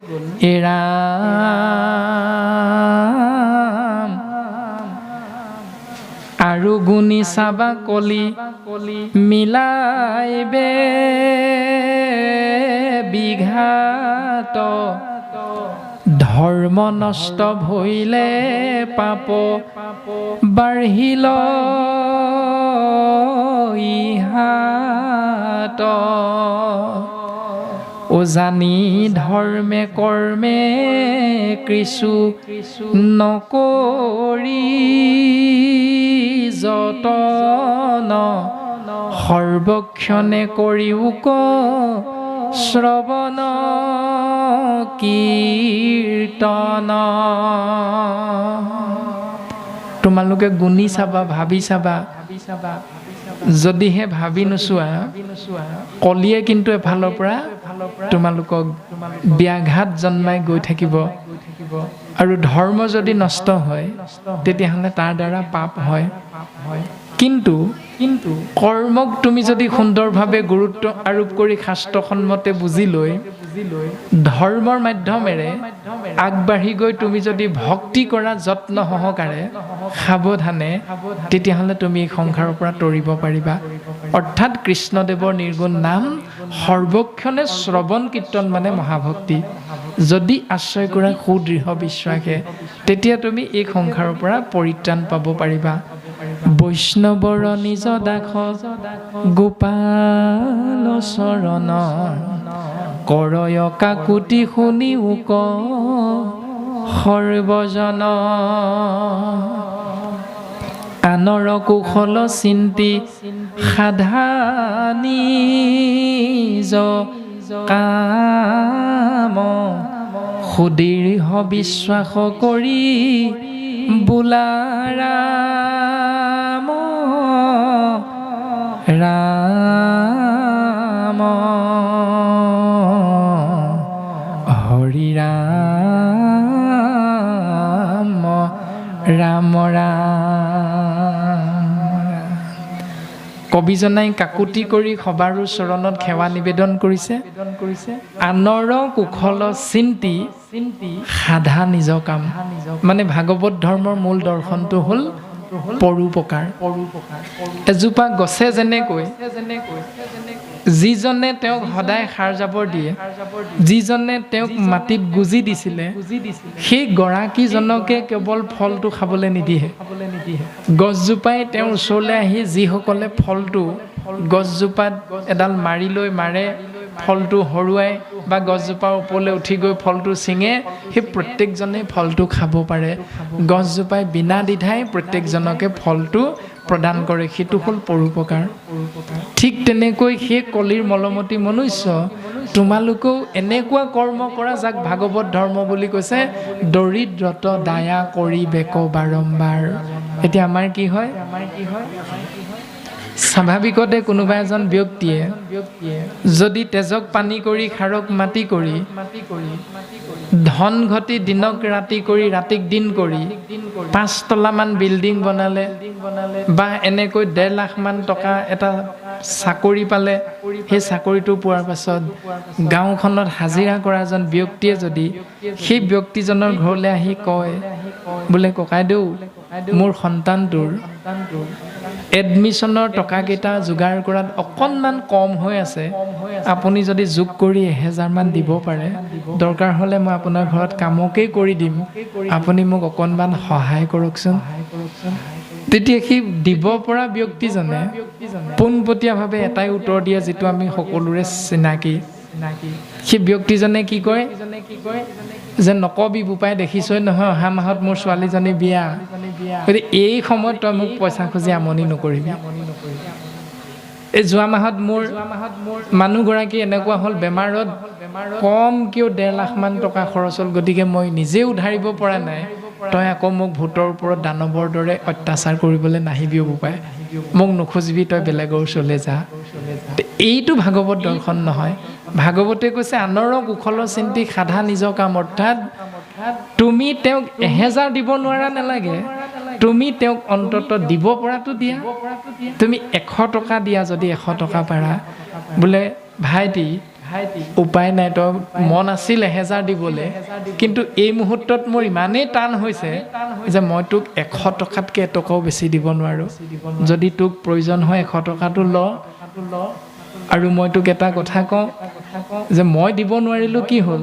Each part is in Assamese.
এৰাম আৰু গুণি চাবা কলি মিলাইবে বিঘাত ধৰ্ম নষ্ট ভইলে পাপ বাঢ়িল ইহাত জানি ধৰ্মে কৰ্মে কৃষু নকৰি যতন সৰ্বক্ষণে কৰিওক শ্ৰৱণ কীৰ্তন। তোমালোকে গুণি চাবা, ভাবি চাবা। যদিহে ভাবি নোচোৱা কলিয়ে কিন্তু এফালৰ পৰা তোমালোকক ব্যাঘাত জন্মাই গৈ থাকিব। আৰু ধৰ্ম যদি নষ্ট হয় তেতিয়াহ'লে তাৰ দ্বাৰা পাপ হয়। কিন্তু কৰ্মক তুমি যদি সুন্দৰভাৱে গুৰুত্ব আৰোপ কৰি শাস্ত্ৰসন্মতে বুজি লৈ ধৰ্মৰ মাধ্যমেৰে আগবাঢ়ি গৈ তুমি যদি ভক্তি কৰা যত্ন সহকাৰে সাৱধানে, তেতিয়াহ'লে তুমি এই সংসাৰৰ পৰা তৰিব পাৰিবা। অৰ্থাৎ কৃষ্ণদেৱৰ নিৰ্গুণ নাম সৰ্বক্ষণে শ্ৰৱণ কীৰ্তন মানে মহাভক্তি। যদি আশ্ৰয় কৰা সুদৃঢ় বিশ্বাসে, তেতিয়া তুমি এই সংসাৰৰ পৰা পৰিত্ৰাণ পাব পাৰিবা। বৈষ্ণৱৰ নিজ দাস গোপাল চৰণ কৰয় কাকুতি শুনি উক সৰ্বজন আনৰ কুশল চিন্তি সাধা নিজ কাম সুদৃঢ় বিশ্বাস কৰি বোলা ৰাম ৰাম হৰি ৰাম ৰাম ৰাম। কবিজনাই কাকুতি কৰি সবাৰো চৰণত সেৱা নিবেদন কৰিছে। আনৰ কুশল চিন্তি সাধা নিজ কাম। মানে ভাগৱত ধৰ্মৰ মূল দৰ্শনটো হ'ল পৰোপকাৰ। এজোপা গছে যেনেকৈ যিজনে তেওঁক সদায় সাৰ জাবৰ দিয়ে, যিজনে তেওঁক মাটিত গুজি দিছিলে, সেই গৰাকীজনকে কেৱল ফলটো খাবলৈ নিদিয়ে। গছজোপাই তেওঁৰ ওচৰলৈ আহি যিসকলে ফলটো গছজোপাত এডাল মাৰি লৈ মাৰে, ফলটো হৰুৱাই বা গছজোপাৰ ওপৰলৈ উঠি গৈ ফলটো ছিঙে, সেই প্ৰত্যেকজনে ফলটো খাব পাৰে। গছজোপাই বিনা দ্বিধাই প্ৰত্যেকজনকে ফলটো প্ৰদান কৰে। সেইটো হ'ল পৰোপকাৰ। ঠিক তেনেকৈ সেই কলিৰ মলমতি মনুষ্য তোমালোকেও এনেকুৱা কৰ্ম কৰা যাক ভাগৱত ধৰ্ম বুলি কৈছে, দৰিদ্ৰত দায়া কৰি বেক বাৰম্বাৰ। এতিয়া আমাৰ কি হয়, স্বাভাৱিকতে কোনোবা এজন ব্যক্তিয়ে যদি তেজক পানী কৰি খাৰক মাটি কৰি ধন ঘটি দিনক ৰাতি কৰি ৰাতিক দিন কৰি 5 তলামান বিল্ডিং বনালে বা এনেকৈ 1.5 লাখ মান টকা এটা চাকৰি পালে, সেই চাকৰিটো পোৱাৰ পাছত গাঁওখনত হাজিৰা কৰা এজন ব্যক্তিয়ে যদি সেই ব্যক্তিজনৰ ঘৰলৈ আহি কয় বোলে ককাইদেউ, মোৰ সন্তানটোৰ এডমিশ্যনৰ টকাকেইটা যোগাৰ কৰাত অকণমান কম হৈ আছে, আপুনি যদি যোগ কৰি 1000 মান দিব পাৰে, দৰকাৰ হ'লে মই আপোনাৰ ঘৰত কামকেই কৰি দিম, আপুনি মোক অকণমান সহায় কৰকচোন। তেতিয়া সেই দিব পৰা ব্যক্তিজনে পোনপটীয়াভাৱে এটাই উত্তৰ দিয়ে, যিটো আমি সকলোৰে চিনাকি। সেই ব্যক্তিজনে কি কয় যে নকবি বোপাই, দেখিছই নহয় অহা মাহত মোৰ ছোৱালীজনী বিয়া, গতিকে এই সময়ত তই মোক পইচা খুজি আমনি নকৰিবি। এই যোৱা মাহত মোৰ মানুহগৰাকী এনেকুৱা হ'ল, বেমাৰত কম কিয় 1.5 লাখ মান টকা খৰচ হ'ল, গতিকে মই নিজে উধাৰিব পৰা নাই, তই আকৌ মোক ভূতৰ ওপৰত দানৱৰ দৰে অত্যাচাৰ কৰিবলৈ নাহিবি বোপাই, মোক নুখুজিবি, তই বেলেগৰ ওচৰলৈ যা। এইটো ভাগৱত দৰ্শন নহয়। ভাগৱতে কৈছে আনৰ কুশল চিন্তি সাধা নিজ কাম। অৰ্থাৎ তুমি তেওঁক 1000 দিব নোৱাৰা নালাগে, তুমি তেওঁক অন্তত দিব পৰাটো দিয়া। তুমি 100 টকা দিয়া, যদি 100 টকা পাৰা, বোলে ভাইটি উপায় নাই, তই মন আছিল 1000 দিবলৈ, কিন্তু এই মুহূৰ্তত মোৰ ইমানেই টান হৈছে যে মই তোক 100 টকাতকৈ এটকাও বেছি দিব নোৱাৰোঁ। যদি তোক প্ৰয়োজন হয় 100 টকাটো ল। আৰু মই তোক এটা কথা কওঁ যে মই দিব নোৱাৰিলোঁ কি হ'ল,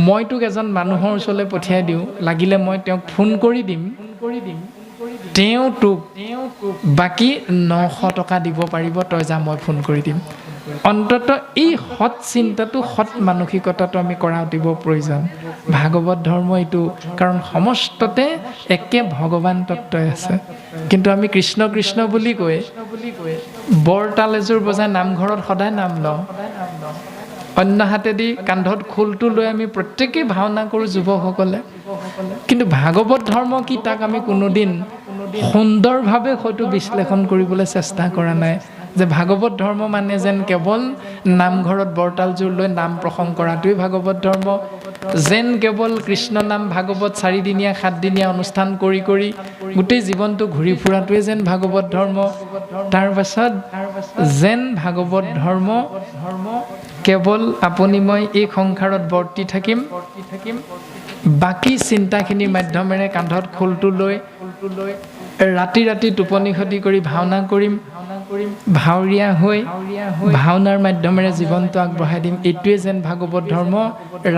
মই তোক এজন মানুহৰ ওচৰলৈ পঠিয়াই দিওঁ, লাগিলে মই তেওঁক ফোন কৰি দিম, তেওঁ তোক বাকী 900 টকা দিব পাৰিব, তই যা, মই ফোন কৰি দিম। অন্ততঃ এই সৎ চিন্তাটো, সৎ মানসিকতাটো আমি কৰা অতিব প্ৰয়োজন। ভাগৱত ধৰ্ম এইটো, কাৰণ সমস্ততে একে ভগৱান তত্ত্বই আছে। কিন্তু আমি কৃষ্ণ কৃষ্ণ বুলি কৈ বৰতাল এযোৰ বজাই নামঘৰত সদায় নাম লওঁ, অন্য হাতেদি কান্ধত খোলটো লৈ আমি প্ৰত্যেকেই ভাওনা কৰোঁ যুৱকসকলে। কিন্তু ভাগৱত ধৰ্ম কি তাক আমি কোনোদিন সুন্দৰভাৱে হয়তো বিশ্লেষণ কৰিবলৈ চেষ্টা কৰা নাই, যে ভাগৱত ধৰ্ম মানে যেন কেৱল নামঘৰত বৰতালযোৰ লৈ নাম প্ৰসংগ কৰাটোৱেই ভাগৱত ধৰ্ম, যেন কেৱল কৃষ্ণ নাম ভাগৱত 4 দিনীয়া 7 দিনীয়া অনুষ্ঠান কৰি কৰি গোটেই জীৱনটো ঘূৰি ফুৰাটোৱে যেন ভাগৱত ধৰ্ম, তাৰ পাছত যেন ভাগৱত ধৰ্ম কেৱল আপুনি মই এই সংসাৰত বৰ্তি থাকিম, বাকী চিন্তাখিনিৰ মাধ্যমেৰে কান্ধত খোলটো লৈ ৰাতি ৰাতি টোপনি ক্ষতি কৰি ভাওনা কৰিম, ভাৱৰীয়া হৈ ভাওনাৰ মাধ্যমেৰে জীৱনটো আগবঢ়াই দিম, এইটোৱে যেন ভাগৱত ধৰ্ম।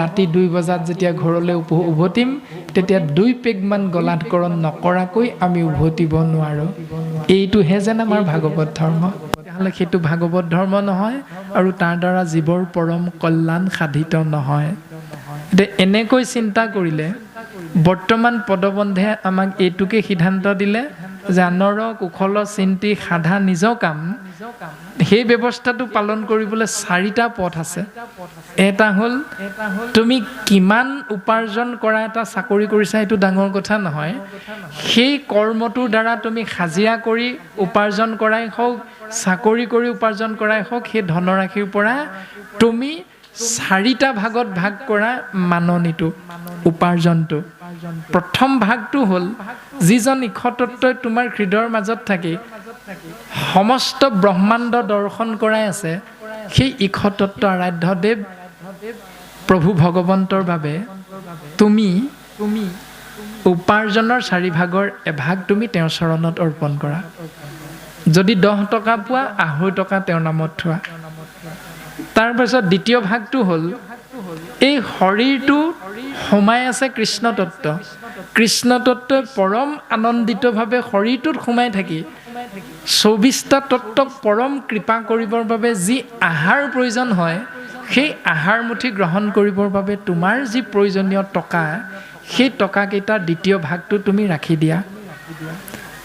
ৰাতি 2 বজাত যেতিয়া ঘৰলৈ উভতিম, তেতিয়া 2 পেগমান গলাধকৰণ নকৰাকৈ আমি উভতিব নোৱাৰোঁ। এইটোহে যেন আমাৰ ভাগৱত ধৰ্ম। তেতিয়াহ'লে সেইটো ভাগৱত ধৰ্ম নহয়, আৰু তাৰ দ্বাৰা জীৱৰ পৰম কল্যাণ সাধিত নহয়। এতিয়া এনেকৈ চিন্তা কৰিলে বৰ্তমান পদবন্ধে আমাক এইটোকে সিদ্ধান্ত দিলে যে আনৰ কুশল চিন্তি সাধা নিজ কাম, সেই ব্যৱস্থাটো পালন কৰিবলৈ 4টা পথ আছে। এটা হ'ল তুমি কিমান উপাৰ্জন কৰা, এটা চাকৰি কৰিছা এইটো ডাঙৰ কথা নহয়, সেই কৰ্মটোৰ দ্বাৰা তুমি হাজিৰা কৰি উপাৰ্জন কৰাই হওক, চাকৰি কৰি উপাৰ্জন কৰাই হওক, সেই ধনৰাশিৰ পৰা তুমি 4টা ভাগত ভাগ কৰা মাননিটো, উপাৰ্জনটো। প্ৰথম ভাগটো হ'ল যিজন ইক্ষতত্ত্বই তোমাৰ হৃদয়ৰ মাজত থাকি সমস্ত ব্ৰহ্মাণ্ড দৰ্শন কৰাই আছে, সেই ইক্ষতত্ত্ব আৰাধ্যদেৱ প্ৰভু ভগৱন্তৰ বাবে তুমি উপাৰ্জনৰ 4 ভাগৰ এভাগ তুমি তেওঁৰ চৰণত অৰ্পণ কৰা। যদি 10 টকা পোৱা, 2.5 টকা তেওঁৰ নামত থোৱা। তাৰপাছত দ্বিতীয় ভাগটো হ'ল এই শৰীৰটো সোমাই আছে কৃষ্ণ তত্ত্ব, কৃষ্ণ তত্ত্বই পৰম আনন্দিতভাৱে শৰীৰটোত সোমাই থাকি 24টা তত্ত্বক পৰম কৃপা কৰিবৰ বাবে যি আহাৰ প্ৰয়োজন হয়, সেই আহাৰ মুঠি গ্ৰহণ কৰিবৰ বাবে তোমাৰ যি প্ৰয়োজনীয় টকা, সেই টকাকেইটাৰ দ্বিতীয় ভাগটো তুমি ৰাখি দিয়া।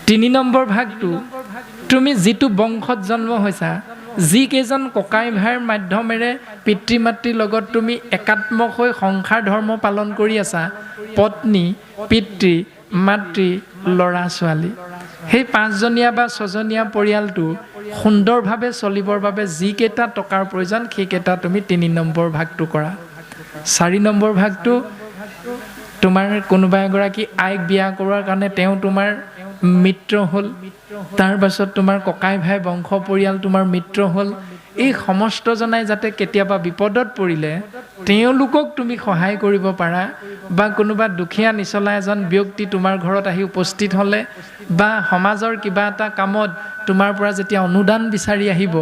3 নম্বৰ ভাগটো তুমি যিটো বংশত জন্ম হৈছা, যিকেইজন ককাই ভাইৰ মাধ্যমেৰে পিতৃ মাতৃৰ লগত তুমি একাত্মক হৈ সংসাৰ ধৰ্ম পালন কৰি আছা, পত্নী, পিতৃ, মাতৃ, ল'ৰা ছোৱালী, সেই 5জনীয়া বা 6জনীয়া পৰিয়ালটো সুন্দৰভাৱে চলিবৰ বাবে যিকেইটা টকাৰ প্ৰয়োজন, সেইকেইটা তুমি 3 নম্বৰ ভাগটো কৰা। 4 নম্বৰ ভাগটো তোমাৰ কোনোবা এগৰাকী আইক বিয়া কৰোৱাৰ কাৰণে তেওঁ তোমাৰ মিত্ৰ হ'ল, তাৰ পাছত তোমাৰ ককাই ভাই বংশ পৰিয়াল তোমাৰ মিত্ৰ হ'ল। এই সমস্তজনাই যাতে কেতিয়াবা বিপদত পৰিলে তেওঁলোকক তুমি সহায় কৰিব পাৰা, বা কোনোবা দুখীয়া নিচলা এজন ব্যক্তি তোমাৰ ঘৰত আহি উপস্থিত হ'লে, বা সমাজৰ কিবা এটা কামত তোমাৰ পৰা যেতিয়া অনুদান বিচাৰি আহিব,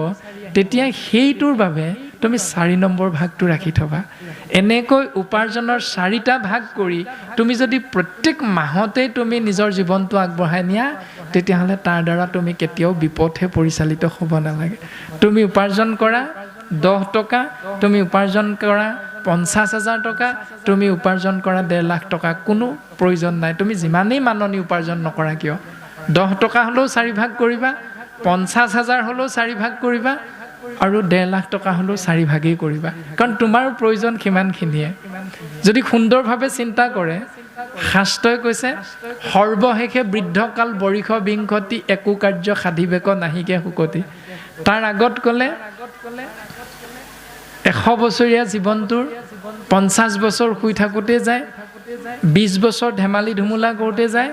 তেতিয়া সেইটোৰ বাবে তুমি 4 নম্বৰ ভাগটো ৰাখি থবা। এনেকৈ উপাৰ্জনৰ 4টা ভাগ কৰি তুমি যদি প্ৰত্যেক মাহতেই তুমি নিজৰ জীৱনটো আগবঢ়াই নিয়া, তেতিয়াহ'লে তাৰ দ্বাৰা তুমি কেতিয়াও বিপথে পৰিচালিত হ'ব নালাগে। তুমি উপাৰ্জন কৰা 10 টকা, তুমি উপাৰ্জন কৰা 50,000 টকা, তুমি উপাৰ্জন কৰা 1.5 লাখ টকা, কোনো প্ৰয়োজন নাই। তুমি যিমানেই মাননি উপাৰ্জন নকৰা কিয়, 10 টকা হ'লেও 4 ভাগ কৰিবা, 50,000 হ'লেও 4 ভাগ কৰিবা, আৰু 1.5 লাখ টকা হ'লেও 4 ভাগেই কৰিবা, কাৰণ তোমাৰ প্ৰয়োজন সিমানখিনিয়ে। যদি সুন্দৰভাৱে চিন্তা কৰে, শাস্ত্ৰই কৈছে সৰ্বশেষে বৃদ্ধকাল বৰিষ বিংশতি, একো কাৰ্য সাধিবেক নাহিকে শুকতি। তাৰ আগত ক'লে 100 বছৰীয়া জীৱনটোৰ 50 বছৰ শুই থাকোঁতে যায়, 20 বছৰ ধেমালি ধুমুলা কৰোঁতে যায়,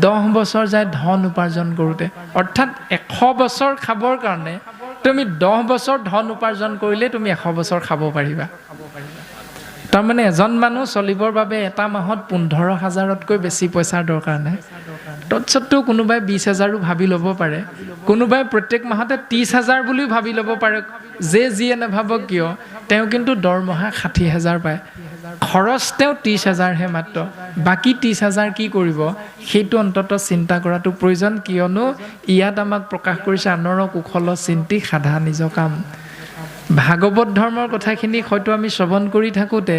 10 বছৰ যায় ধন উপাৰ্জন কৰোঁতে। অৰ্থাৎ 100 বছৰ খাবৰ কাৰণে তুমি 10 বছৰ ধন উপাৰ্জন কৰিলে তুমি 100 বছৰ খাব পাৰিবা। তাৰমানে এজন মানুহ চলিবৰ বাবে এটা মাহত 15,000তকৈ বেছি পইচাৰ দৰকাৰ নাই। তৎসত্ত্বেও কোনোবাই 20,000ও ভাবি ল'ব পাৰে, কোনোবাই প্ৰত্যেক মাহতে 30,000 বুলিও ভাবি ল'ব পাৰে। যিয়ে নাভাবক কিয়, তেওঁ কিন্তু দৰমহা 60,000 পায়, খৰচ তেওঁ 30,000হে মাত্ৰ। বাকী 30,000 কি কৰিব, সেইটো অন্ততঃ চিন্তা কৰাটো প্ৰয়োজন। কিয়নো ইয়াত আমাক প্ৰকাশ কৰিছে আনৰ কুশল চিন্তি সাধা নিজ কাম। ভাগৱত ধৰ্মৰ কথাখিনি হয়তো আমি শ্ৰৱণ কৰি থাকোঁতে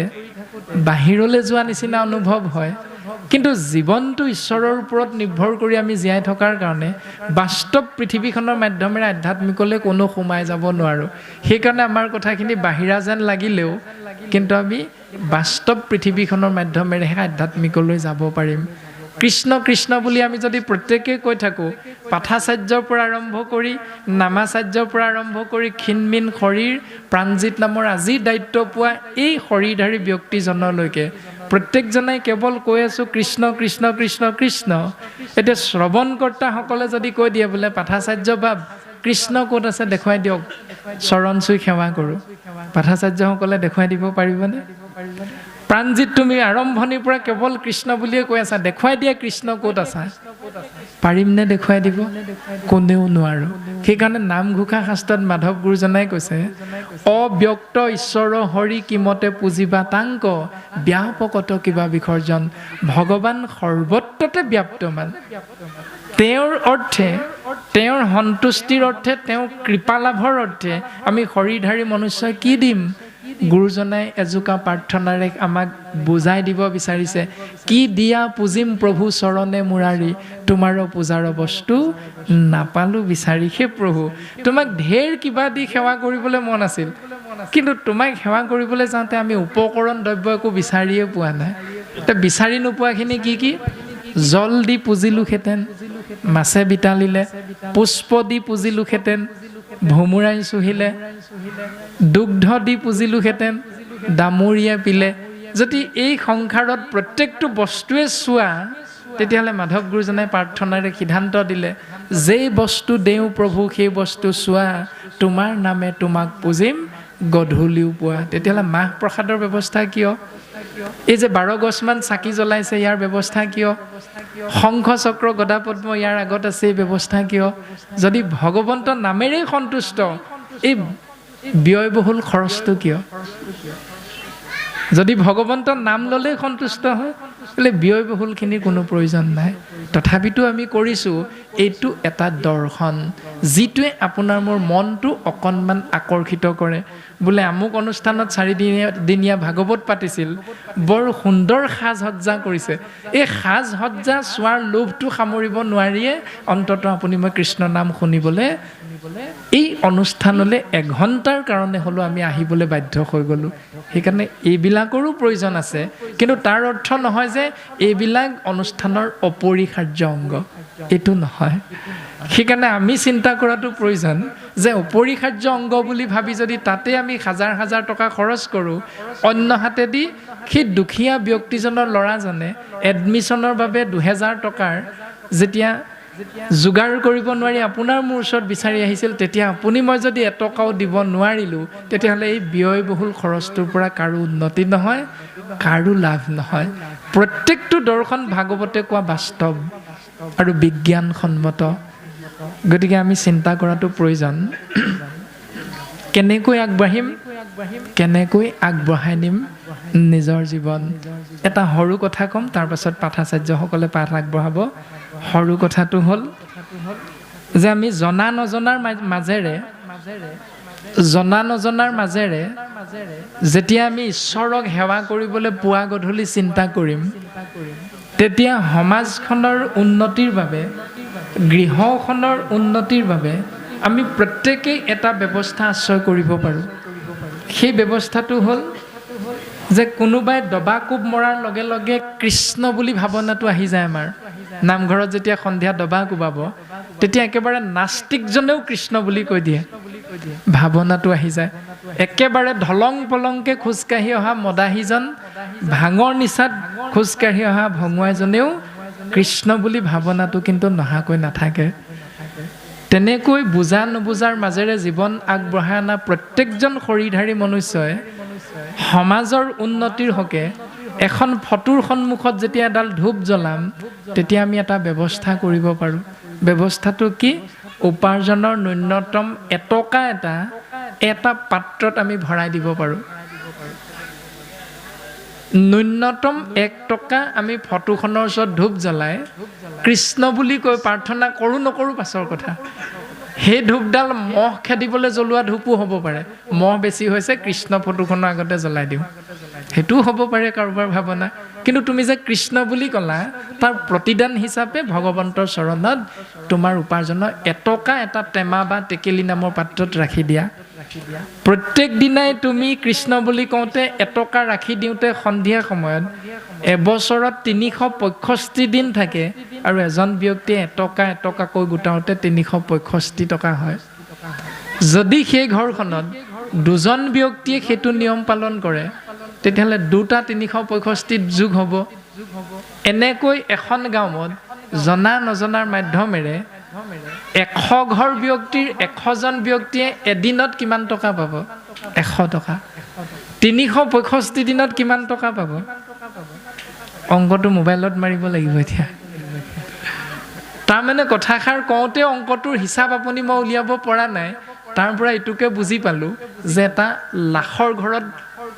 বাহিৰলৈ যোৱা নিচিনা অনুভৱ হয়, কিন্তু জীৱনটো ঈশ্বৰৰ ওপৰত নিৰ্ভৰ কৰি আমি জীয়াই থকাৰ কাৰণে বাস্তৱ পৃথিৱীখনৰ মাধ্যমেৰে আধ্যাত্মিকলৈ কোনো সোমাই যাব নোৱাৰোঁ। সেইকাৰণে আমাৰ কথাখিনি বাহিৰা যেন লাগিলেও কিন্তু আমি বাস্তৱ পৃথিৱীখনৰ মাধ্যমেৰেহে আধ্যাত্মিকলৈ যাব পাৰিম। কৃষ্ণ কৃষ্ণ বুলি আমি যদি প্ৰত্যেকেই কৈ থাকোঁ, পাঠাচাৰ্যৰ পৰা আৰম্ভ কৰি নামাচাৰ্যৰ পৰা আৰম্ভ কৰি ক্ষীণমিন শৰীৰ প্ৰাণজিৎ নামৰ আজি দায়িত্ব পোৱা এই শৰীৰধাৰী ব্যক্তিজনলৈকে প্ৰত্যেকজনে কেৱল কৈ আছোঁ কৃষ্ণ কৃষ্ণ কৃষ্ণ কৃষ্ণ। এতিয়া শ্ৰৱণকৰ্তাসকলে যদি কৈ দিয়ে বোলে পাঠাচাৰ্য বা কৃষ্ণ ক'ত আছে দেখুৱাই দিয়ক, চৰণ চুই সেৱা কৰোঁ, পাঠাচাৰ্যসকলে দেখুৱাই দিব পাৰিবনে? প্ৰাণজিৎ তুমি আৰম্ভণিৰ পৰা কেৱল কৃষ্ণ বুলিয়ে কৈ আছা, দেখুৱাই দিয়া কৃষ্ণ ক'ত আছা। পাৰিমনে দেখুৱাই দিব? কোনেও নোৱাৰোঁ। সেইকাৰণে নামঘোষা শাস্ত্ৰত মাধৱ গুৰুজনাই কৈছে, অব্যক্ত ঈশ্বৰ হৰি কিমতে পুজিবা তাংক ব্যাপকত কিবা বিসৰ্জন। ভগৱান সৰ্বত্ৰতে ব্যাপ্তমান। তেওঁৰ অৰ্থে, তেওঁৰ সন্তুষ্টিৰ অৰ্থে, তেওঁৰ কৃপা লাভৰ অৰ্থে আমি শৰীৰধাৰী মনুষ্যই কি দিম? গুৰুজনাই এজোকা প্ৰাৰ্থনাৰে আমাক বুজাই দিব বিচাৰিছে, কি দিয়া পুজিম প্ৰভু চৰণে মুৰাৰী, তোমাৰ পূজাৰ বস্তু নাপালোঁ বিচাৰি। হে প্ৰভু, তোমাক ঢেৰ কিবা দি সেৱা কৰিবলৈ মন আছিল, কিন্তু তোমাক সেৱা কৰিবলৈ যাওঁতে আমি উপকৰণ দ্ৰব্য একো বিচাৰিয়ে পোৱা নাই। এতিয়া বিচাৰি নোপোৱাখিনি কি কি? জল দি পুজিলোহেঁতেন, মাছে বিতালিলে, পুষ্প দি পুজিলোহেঁতেন, ভোমোৰাই চুহিলে, দুগ্ধ দি পুজিলোহেঁতেন, দামুৰিয়ে পিলে। যদি এই সংসাৰত প্ৰত্যেকটো বস্তুৱে চোৱা, তেতিয়াহ'লে মাধৱ গুৰুজনাই প্ৰাৰ্থনাৰে সিদ্ধান্ত দিলে, যেই বস্তু দেওঁ প্ৰভু সেই বস্তু চোৱা, তোমাৰ নামে তোমাক পুজিম গধূলিও পোৱা। তেতিয়াহ'লে মাহ প্ৰসাদৰ ব্যৱস্থা কিয়? এই যে 12 গছমান চাকি জ্বলাইছে, ইয়াৰ ব্যৱস্থা কিয়? শংখ চক্ৰ গদা পদ্ম ইয়াৰ আগত আছে, এই ব্যৱস্থা কিয়? যদি ভগৱন্ত নামেৰেই সন্তুষ্ট, এই ব্যয়বহুল খৰচটো কিয়? যদি ভগৱন্ত নাম ল'লেই সন্তুষ্ট হয়, বোলে ব্যয়বহুলখিনিৰ কোনো প্ৰয়োজন নাই। তথাপিতো আমি কৰিছোঁ, এইটো এটা দৰ্শন যিটোৱে আপোনাৰ মোৰ মনটো অকণমান আকৰ্ষিত কৰে। বোলে আমুক অনুষ্ঠানত 4 দিনীয়া ভাগৱত পাতিছিল, বৰ সুন্দৰ সাজ সজ্জা কৰিছে, এই সাজ সজ্জা চোৱাৰ লোভটো সামৰিব নোৱাৰিয়ে অন্ততঃ আপুনি মই কৃষ্ণ নাম শুনিবলৈ এই অনুষ্ঠানলৈ 1 ঘণ্টাৰ কাৰণে হ'লেও আমি আহিবলৈ বাধ্য হৈ গ'লোঁ। সেইকাৰণে এইবিলাকৰো প্ৰয়োজন আছে, কিন্তু তাৰ অৰ্থ নহয় যে এইবিলাক অনুষ্ঠানৰ অপৰিহাৰ্য অংগ, এইটো নহয়। সেইকাৰণে আমি চিন্তা কৰাটো প্ৰয়োজন যে অপৰিহাৰ্য অংগ বুলি ভাবি যদি তাতে আমি হাজাৰ হাজাৰ টকা খৰচ কৰোঁ, অন্য হাতেদি সেই দুখীয়া ব্যক্তিজনৰ ল'ৰাজনে এডমিশ্যনৰ বাবে 2,000 টকাৰ যেতিয়া যোগাৰ কৰিব নোৱাৰি আপোনাৰ মোৰ ওচৰত বিচাৰি আহিছিল, তেতিয়া আপুনি মই যদি এটকাও দিব নোৱাৰিলোঁ, তেতিয়াহ'লে এই ব্যয়বহুল খৰচটোৰ পৰা কাৰো উন্নতি নহয়, কাৰো লাভ নহয়। প্ৰত্যেকটো দৰ্শন ভাগৱতে কোৱা বাস্তৱ আৰু বিজ্ঞানসন্মত। গতিকে আমি চিন্তা কৰাটো প্ৰয়োজন, কেনেকৈ আগবাঢ়িম, কেনেকৈ আগবঢ়াই নিম নিজৰ জীৱন। এটা সৰু কথা ক'ম, তাৰ পাছত পাঠাচাৰ্যসকলে পাঠ আগবঢ়াব। সৰু কথাটো হ'ল যে আমি জনা নজনাৰ মাজেৰে যেতিয়া আমি ঈশ্বৰক সেৱা কৰিবলৈ পুৱা গধূলি চিন্তা কৰিম, তেতিয়া সমাজখনৰ উন্নতিৰ বাবে, গৃহখনৰ উন্নতিৰ বাবে আমি প্ৰত্যেকেই এটা ব্যৱস্থা আশ্ৰয় কৰিব পাৰোঁ। সেই ব্যৱস্থাটো হ'ল যে কোনোবাই দবা কোব মৰাৰ লগে লগে কৃষ্ণ বুলি ভাৱনাটো আহি যায়। আমাৰ নামঘৰত যেতিয়া সন্ধিয়া দবা কোবাব, তেতিয়া একেবাৰে নাস্তিকজনেও কৃষ্ণ বুলি কৈ দিয়ে, ভাৱনাটো আহি যায়। একেবাৰে ধলং পলংকে খোজকাঢ়ি অহা মদাহীজন, ভাঙৰ নিচাত খোজকাঢ়ি অহা ভঙুৱাইজনেও কৃষ্ণ বুলি ভাৱনাটো কিন্তু নহাকৈ নাথাকে। তেনেকৈ বুজা নুবুজাৰ মাজেৰে জীৱন আগবঢ়াই অনা প্ৰত্যেকজন শৰীৰধাৰী মনুষ্যই সমাজৰ উন্নতিৰ হকে এখন ফটোৰ সন্মুখত যেতিয়া এডাল ধূপ জ্বলাম তেতিয়া আমি এটা ব্যৱস্থা কৰিব পাৰোঁ। ব্যৱস্থাটো কি? উপাৰ্জনৰ ন্যূনতম এটকা এটা পাত্ৰত আমি ভৰাই দিব পাৰোঁ। ন্যূনতম 1 টকা আমি ফটোখনৰ ওচৰত ধূপ জ্বলাই কৃষ্ণ বুলি কৈ প্ৰাৰ্থনা কৰোঁ নকৰোঁ পাছৰ কথা। সেই ধূপডাল মহ খেদিবলৈ জ্বলোৱা ধূপো হ'ব পাৰে। মহ বেছি হৈছে, কৃষ্ণ ফটোখনৰ আগতে জ্বলাই দিওঁ, সেইটোও হ'ব পাৰে কাৰোবাৰ ভাৱনা। কিন্তু তুমি যে কৃষ্ণ বুলি ক'লা, তাৰ প্ৰতিদান হিচাপে ভগৱন্তৰ চৰণত তোমাৰ উপাৰ্জনৰ এটকা এটা টেমা বা টেকেলি নামৰ পাত্ৰত ৰাখি দিয়া। প্ৰত্যেক দিনাই তুমি কৃষ্ণ বুলি কওঁতে এটকা ৰাখি দিওঁতে সন্ধিয়া সময়ত এবছৰত 365 দিন থাকে আৰু এজন ব্যক্তিয়ে এটকাকৈ গোটাওঁতে 365 টকা হয়। যদি সেই ঘৰখনত দুজন ব্যক্তিয়ে সেইটো নিয়ম পালন কৰে তেতিয়াহ'লে দুটা 365 যোগ হ'ব। এনেকৈ এখন গাঁৱত জনা নজনাৰ মাধ্যমেৰে 100 ঘৰ ব্যক্তিৰ 100জন ব্যক্তিয়ে এদিনত কিমান টকা পাব? 100 টকা। 365 দিনত কিমান টকা পাব? অংকটো মোবাইলত মাৰিব লাগিব এতিয়া। তাৰমানে কথাষাৰ কওঁতে অংকটোৰ হিচাপ আপুনি মই উলিয়াব পৰা নাই। তাৰ পৰা এইটোকে বুজি পালোঁ যে এটা লাখৰ ঘৰত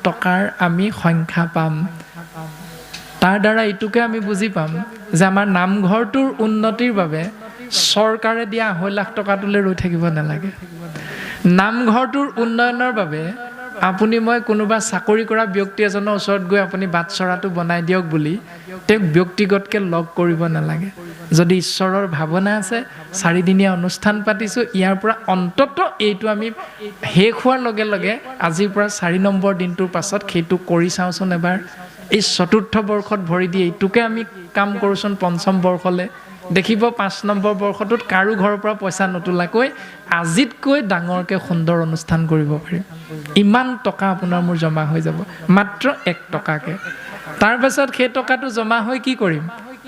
টকাৰ আমি সংখ্যা পাম। তাৰ দ্বাৰা এইটোকে আমি বুজি পাম যে আমাৰ নামঘৰটোৰ উন্নতিৰ বাবে চৰকাৰে দিয়া 2.5 লাখ টকাটোলৈ ৰৈ থাকিব নালাগে। নামঘৰটোৰ উন্নয়নৰ বাবে আপুনি মই কোনোবা চাকৰি কৰা ব্যক্তি এজনৰ ওচৰত গৈ আপুনি বাটচৰাটো বনাই দিয়ক বুলি তেওঁক ব্যক্তিগতকৈ লগ কৰিব নালাগে। যদি ঈশ্বৰৰ ভাৱনা আছে, 4 দিনীয়া অনুষ্ঠান পাতিছোঁ, ইয়াৰ পৰা অন্তত এইটো আমি শেষ হোৱাৰ লগে লগে আজিৰ পৰা 4 নম্বৰ দিনটোৰ পাছত সেইটো কৰি চাওঁচোন এবাৰ। এই 4ৰ্থ বৰ্ষত ভৰি দি এইটোকে আমি কাম কৰোঁচোন 5ম বৰ্ষলৈ। দেখিব 5 নম্বৰ বৰ্ষটোত কাৰো ঘৰৰ পৰা পইচা নতোলাকৈ আজিতকৈ ডাঙৰকৈ সুন্দৰ অনুষ্ঠান কৰিব পাৰিম। ইমান টকা আপোনাৰ মোৰ জমা হৈ যাব, মাত্ৰ 1 টকাকৈ। তাৰপাছত সেই টকাটো জমা হৈ কি কৰিম?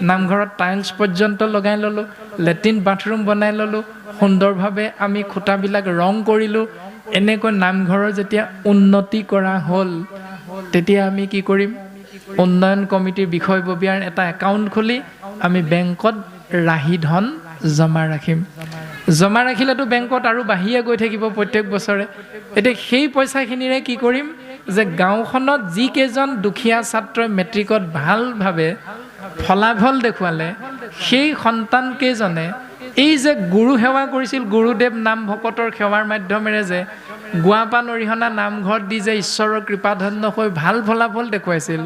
নামঘৰত টাইলছ পৰ্যন্ত লগাই ল'লোঁ, লেট্ৰিন বাথৰুম বনাই ল'লোঁ, সুন্দৰভাৱে আমি খুঁটাবিলাক ৰং কৰিলোঁ। এনেকৈ নামঘৰৰ যেতিয়া উন্নতি কৰা হ'ল তেতিয়া আমি কি কৰিম? উন্নয়ন কমিটিৰ বিষয়ববীয়াৰ এটা একাউণ্ট খুলি আমি বেংকত ৰাহি ধন জমা ৰাখিম। জমা ৰাখিলেতো বেংকত আৰু বাঢ়িয়ে গৈ থাকিব প্ৰত্যেক বছৰে। এতিয়া সেই পইচাখিনিৰে কি কৰিম? যে গাঁওখনত যিকেইজন দুখীয়া ছাত্ৰই মেট্ৰিকত ভালভাৱে ফলাফল দেখুৱালে সেই সন্তানকেইজনে এই যে গুৰু সেৱা কৰিছিল, গুৰুদেৱ নাম ভকতৰ সেৱাৰ মাধ্যমেৰে যে গুৱাপান অৰিহণা নামঘৰত দি যে ঈশ্বৰৰ কৃপাধন্য হৈ ভাল ফলাফল দেখুৱাইছিল,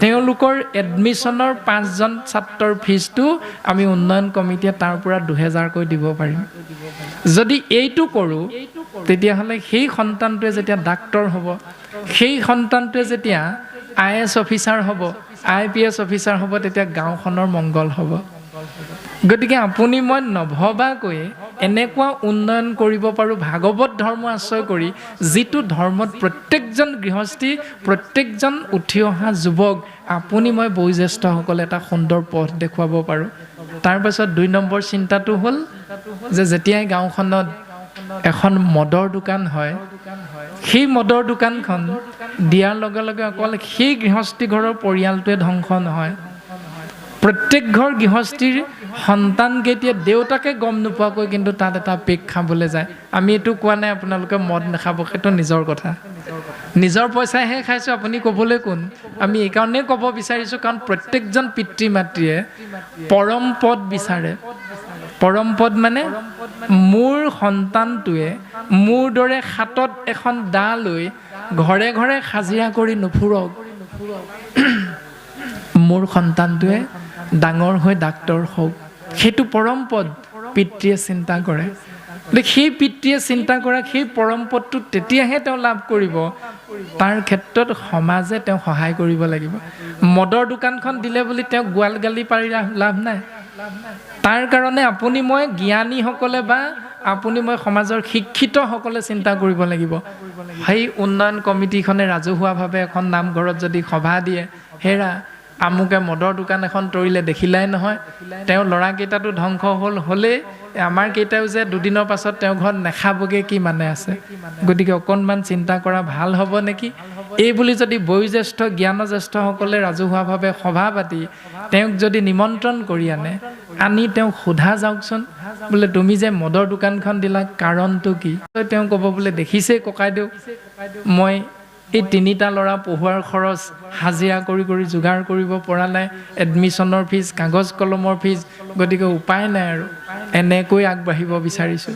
তেওঁলোকৰ এডমিশ্যনৰ 5জন ছাত্ৰৰ ফিজটো আমি উন্নয়ন কমিটিয়ে তাৰ পৰা 2000কৈ দিব পাৰিম। যদি এইটো কৰোঁ তেতিয়াহ'লে সেই সন্তানটোৱে যেতিয়া ডাক্তৰ হ'ব, সেই সন্তানটোৱে যেতিয়া IAS অফিচাৰ হ'ব, IPS অফিচাৰ হ'ব, তেতিয়া গাঁওখনৰ মংগল হ'ব। গতিকে আপুনি মই নভবাকৈ এনেকুৱা উন্নয়ন কৰিব পাৰোঁ ভাগৱত ধৰ্ম আশ্ৰয় কৰি, যিটো ধৰ্মত প্ৰত্যেকজন গৃহস্থী, প্ৰত্যেকজন উঠি অহা যুৱক, আপুনি মই বয়োজ্যেষ্ঠসকলে এটা সুন্দৰ পথ দেখুৱাব পাৰোঁ। তাৰপাছত 2 নম্বৰ চিন্তাটো হ'ল যে যেতিয়াই গাঁওখনত এখন মদৰ দোকান হয়, সেই মদৰ দোকানখন দিয়াৰ লগে লগে অকল সেই গৃহস্থী ঘৰৰ পৰিয়ালটোৱে ধ্বংস নহয়, প্ৰত্যেক ঘৰ গৃহস্থীৰ সন্তানকেইটিয়ে দেউতাকে গম নোপোৱাকৈ কিন্তু তাত এটা পেক খাবলৈ যায়। আমি এইটো কোৱা নাই আপোনালোকে মদ নাখাব, সেইটো নিজৰ কথা, নিজৰ পইচাহে খাইছোঁ, আপুনি ক'বলৈ কোন? আমি এইকাৰণেই ক'ব বিচাৰিছোঁ কাৰণ প্ৰত্যেকজন পিতৃ মাতৃয়ে পৰম পদ বিচাৰে। পৰম পদ মানে মোৰ সন্তানটোৱে মোৰ দৰে হাতত এখন দা লৈ ঘৰে ঘৰে হাজিৰা কৰি নুফুৰক, মোৰ সন্তানটোৱে ডাঙৰ হৈ ডাক্তৰ হওক, সেইটো পৰম পদ পিতৃয়ে চিন্তা কৰে। সেই পিতৃয়ে চিন্তা কৰা সেই পৰম পদটো তেতিয়াহে তেওঁ লাভ কৰিব, তাৰ ক্ষেত্ৰত সমাজে তেওঁক সহায় কৰিব লাগিব। মদৰ দোকানখন দিলে বুলি তেওঁক গোৱাল গালি পাৰি লাভ নাই। তাৰ কাৰণে আপুনি মই জ্ঞানীসকলে বা আপুনি মই সমাজৰ শিক্ষিতসকলে চিন্তা কৰিব লাগিব। সেই উন্নয়ন কমিটিখনে ৰাজহুৱাভাৱে এখন নামঘৰত যদি সভা দিয়ে, হেৰা আমুকে মদৰ দোকান এখন তৰিলে দেখিলাই নহয়, তেওঁ ল'ৰাকেইটাতো ধ্বংস হ'লেই আমাৰ কেইটাও যে দুদিনৰ পাছত তেওঁ ঘৰত নাখাবগৈ কি মানে আছে। গতিকে অকণমান চিন্তা কৰা ভাল হ'ব নেকি। এই বুলি যদি বয়োজ্যেষ্ঠ জ্ঞানজ্যেষ্ঠসকলে ৰাজহুৱাভাৱে সভা পাতি তেওঁক যদি নিমন্ত্ৰণ কৰি আনি তেওঁক সোধা যাওকচোন, বোলে তুমি যে মদৰ দোকানখন দিলা কাৰণটো কি? তেওঁ ক'ব বোলে দেখিছেই ককাইদেউ, মই এই 3টা ল'ৰা পঢ়োৱাৰ খৰচ হাজিৰা কৰি যোগাৰ কৰিব পৰা নাই, এডমিশ্যনৰ ফিজ, কাগজ কলমৰ ফিজ, গতিকে উপায় নাই আৰু এনেকৈ আগবাঢ়িব বিচাৰিছোঁ।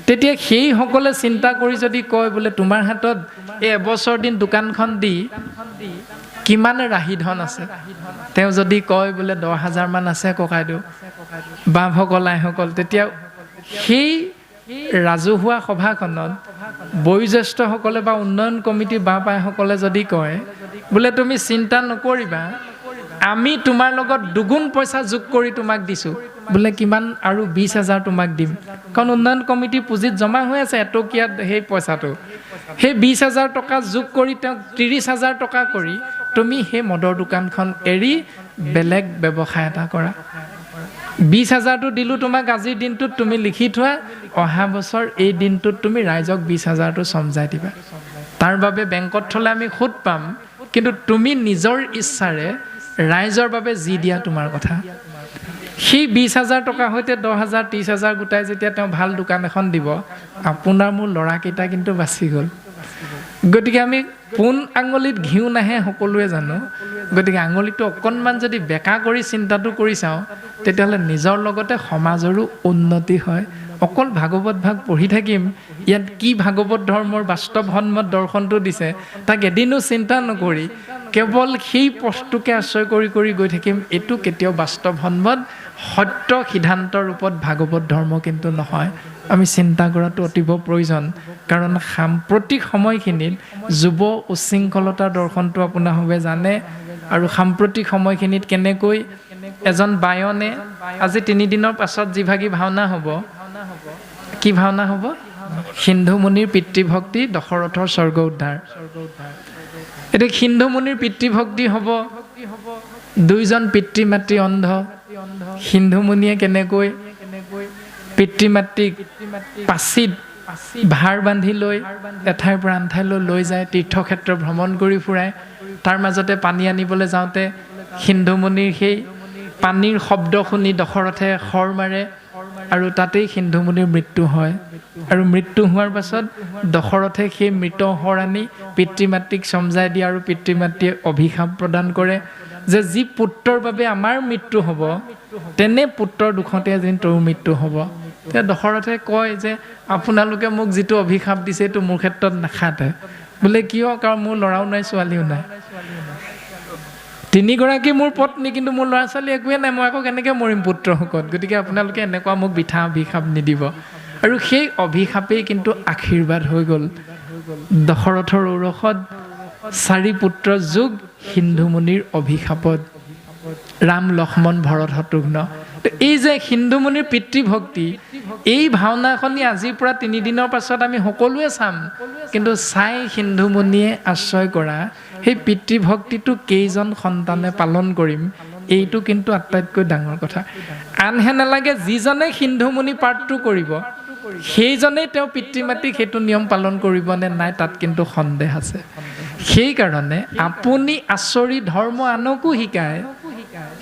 তেতিয়া সেইসকলে চিন্তা কৰি যদি কয় বোলে তোমাৰ হাতত এই এবছৰ দিন দোকানখন দি কিমান ৰাহি ধন আছে, তেওঁ যদি কয় বোলে 10,000 মান আছে ককাইদেউ, বাপসকল আইসকল, তেতিয়া সেই ৰাজহুৱা সভাখনত বয়োজ্যেষ্ঠসকলে বা উন্নয়ন কমিটিৰ বাপ আইসকলে যদি কয় বোলে তুমি চিন্তা নকৰিবা, আমি তোমাৰ লগত দুগুণ পইচা যোগ কৰি তোমাক দিছোঁ, বোলে কিমান আৰু 20,000 তোমাক দিম, কাৰণ উন্নয়ন কমিটিৰ পুঁজিত জমা হৈ আছে এটকীয়া সেই পইচাটো, সেই 20,000 টকা যোগ কৰি তেওঁক 30,000 টকা কৰি তুমি সেই মদৰ দোকানখন এৰি বেলেগ ব্যৱসায় এটা কৰা। 20,000টো দিলোঁ তোমাক আজিৰ দিনটোত, তুমি লিখি থোৱা, অহা বছৰ এই দিনটোত তুমি ৰাইজক 20,000টো চমজাই দিবা। তাৰ বাবে বেংকত থ'লে আমি সুদ পাম, কিন্তু তুমি নিজৰ ইচ্ছাৰে ৰাইজৰ বাবে যি দিয়া তোমাৰ কথা। সেই 20,000 টকাৰ সৈতে 10,000 30,000 গোটাই যেতিয়া তেওঁ ভাল দোকান এখন দিব, আপোনাৰ মোৰ ল'ৰাকেইটা কিন্তু বাচি গ'ল। গতিকে আমি পোন আঙুলিত ঘিউ নাহে সকলোৱে জানো, গতিকে আঙুলিটো অকণমান যদি বেকা কৰি চিন্তাটো কৰি চাওঁ, তেতিয়াহ'লে নিজৰ লগতে সমাজৰো উন্নতি হয়। অকল ভাগৱত ভাগ পঢ়ি থাকিম, ইয়াত কি ভাগৱত ধৰ্মৰ বাস্তৱসন্মত দৰ্শনটো দিছে তাক এদিনো চিন্তা নকৰি কেৱল সেই পথটোকে আশ্ৰয় কৰি গৈ থাকিম, এইটো কেতিয়াও বাস্তৱসন্মত সত্য সিদ্ধান্তৰ ৰূপত ভাগৱত ধৰ্ম কিন্তু নহয়। আমি চিন্তা কৰাটো অতীৱ প্ৰয়োজন, কাৰণ সাম্প্ৰতিক সময়খিনিত যুৱ উচ্ছৃংখলতাৰ দৰ্শনটো আপোনালোকে জানে, আৰু সাম্প্ৰতিক সময়খিনিত কেনেকৈ এজন বায়নে আজি 3 দিনৰ পাছত যিভাগী ভাওনা হ'ব, কি ভাওনা হ'ব? সিন্ধু মুনিৰ পিতৃভক্তি, দশৰথৰ স্বৰ্গ উদ্ধাৰ। এতিয়া সিন্ধু মুনিৰ পিতৃভক্তি হ'ব, 2জন পিতৃ মাতৃ অন্ধ, সিন্ধু মুনিয়ে কেনেকৈ পিতৃ মাতৃক পাচিত ভাৰ বান্ধি লৈ এঠাইৰ পৰা আন ঠাইলৈ লৈ যায়, তীৰ্থক্ষেত্ৰ ভ্ৰমণ কৰি ফুৰায়। তাৰ মাজতে পানী আনিবলৈ যাওঁতে সিন্ধু মুনিৰ সেই পানীৰ শব্দ শুনি দশৰথে খৰ মাৰে, আৰু তাতেই সিন্ধু মুনিৰ মৃত্যু হয়। আৰু মৃত্যু হোৱাৰ পাছত দশৰথে সেই মৃত শৰ আনি পিতৃ মাতৃক চমজাই দিয়ে, আৰু পিতৃ মাতৃয়ে অভিশাপ প্ৰদান কৰে যে যি পুত্ৰৰ বাবে আমাৰ মৃত্যু হ'ব, তেনে পুত্ৰৰ দুখতে এদিন তোৰ মৃত্যু হ'ব। তেতিয়া দশৰথে কয় যে আপোনালোকে মোক যিটো অভিশাপ দিছে এইটো মোৰ ক্ষেত্ৰত নাখাতে। বোলে কিয়? কাৰণ মোৰ ল'ৰাও নাই ছোৱালীও নাই, 3গৰাকী মোৰ পত্নী, কিন্তু মোৰ ল'ৰা ছোৱালী একোৱে নাই, মই আকৌ কেনেকৈ মৰিম পুত্ৰ শোকত। গতিকে আপোনালোকে এনেকুৱা মোক বিঠা অভিশাপ নিদিব। আৰু সেই অভিশাপেই কিন্তু আশীৰ্বাদ হৈ গ'ল। দশৰথৰ ঔৰসত 4 পুত্ৰ যোগ সিন্ধু মুনিৰ অভিশাপত ৰাম লক্ষ্মণ ভৰত শত্ৰুঘ্ন। এই যে সিন্ধু মুনিৰ পিতৃভক্তি, এই ভাওনাখনি আজিৰ পৰা 3 দিনৰ পাছত আমি সকলোৱে চাম, কিন্তু চাই সিন্ধু মুনিয়ে আশ্ৰয় কৰা সেই পিতৃভক্তিটো কেইজন সন্তানে পালন কৰিম, এইটো কিন্তু আটাইতকৈ ডাঙৰ কথা। আনহে নালাগে যিজনে সিন্ধু মুনি পাঠটো কৰিব সেইজনেই তেওঁ পিতৃ মাতৃক সেইটো নিয়ম পালন কৰিব নে নাই, তাত কিন্তু সন্দেহ আছে। সেইকাৰণে আপুনি আচৰি ধৰ্ম আনকো শিকায়,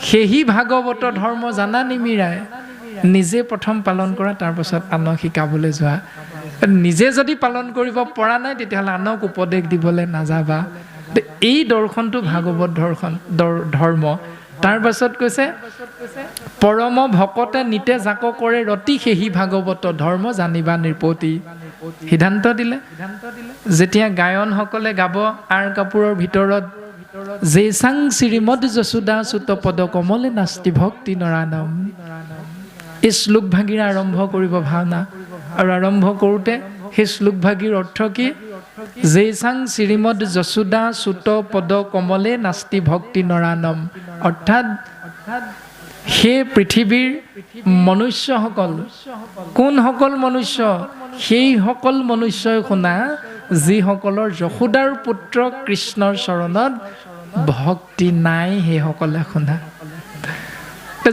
সেহি ভাগৱত ধৰ্ম জানা নিমিৰায়। নিজে প্ৰথম পালন কৰা, তাৰপাছত আনক শিকাবলৈ যোৱা। নিজে যদি পালন কৰিব পৰা নাই, তেতিয়াহ'লে আনক উপদেশ দিবলৈ নাযাবা। এই দৰ্শনটো ভাগৱত ধৰ্ম। তাৰ পাছত কৈছে পৰম ভকতে নিতে জাক কৰে ৰতি, সেহি ভাগৱত ধৰ্ম জানিবা নৃপতি। সিদ্ধান্ত দিলে যেতিয়া গায়নসকলে গাব আৰ কাপোৰৰ ভিতৰত, যে চাং শ্ৰীমদ যশোদা চুত পদ কমলে নাস্তি ভক্তি নৰানম, এই শ্লোক ভাগিৰে আৰম্ভ কৰিব ভাওনা। আৰু আৰম্ভ কৰোঁতে সেই শ্লোক ভাগিৰ অৰ্থ কি? যে চাং শ্ৰীমদ যশোদা চুত পদ কমলে নাস্তি ভক্তি নৰানম, অৰ্থাৎ সেই পৃথিৱীৰ মনুষ্যসকল, কোনসকল মনুষ্য? সেইসকল মনুষ্যই শুনা যিসকলৰ যশোদাৰ পুত্ৰ কৃষ্ণৰ চৰণত ভক্তি নাই সেইসকলে শুনা।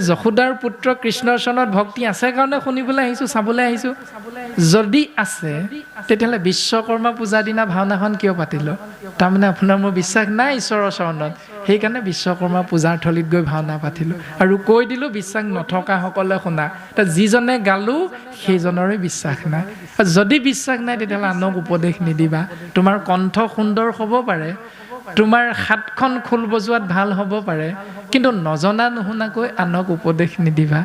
যশোদাৰ পুত্ৰ কৃষ্ণৰ চৰণত ভক্তি আছে কাৰণে শুনিবলৈ আহিছোঁ, চাবলৈ আহিছোঁ। যদি আছে তেতিয়াহ'লে বিশ্বকৰ্মা পূজাৰ দিনা ভাওনাখন কিয় পাতিলোঁ? তাৰমানে আপোনাৰ মোৰ বিশ্বাস নাই ঈশ্বৰৰ চৰণত, সেইকাৰণে বিশ্বকৰ্মা পূজাৰ থলীত গৈ ভাওনা পাতিলোঁ আৰু কৈ দিলোঁ বিশ্বাস নথকাসকলে শুনা। যিজনে গালোঁ সেইজনৰে বিশ্বাস নাই। যদি বিশ্বাস নাই তেতিয়াহ'লে আনক উপদেশ নিদিবা। তোমাৰ কণ্ঠ সুন্দৰ হ'ব পাৰে, তোমাৰ হাতখন খোল বজোৱাত ভাল হ'ব পাৰে, কিন্তু নজনা নুশুনাকৈ আনক উপদেশ নিদিবা।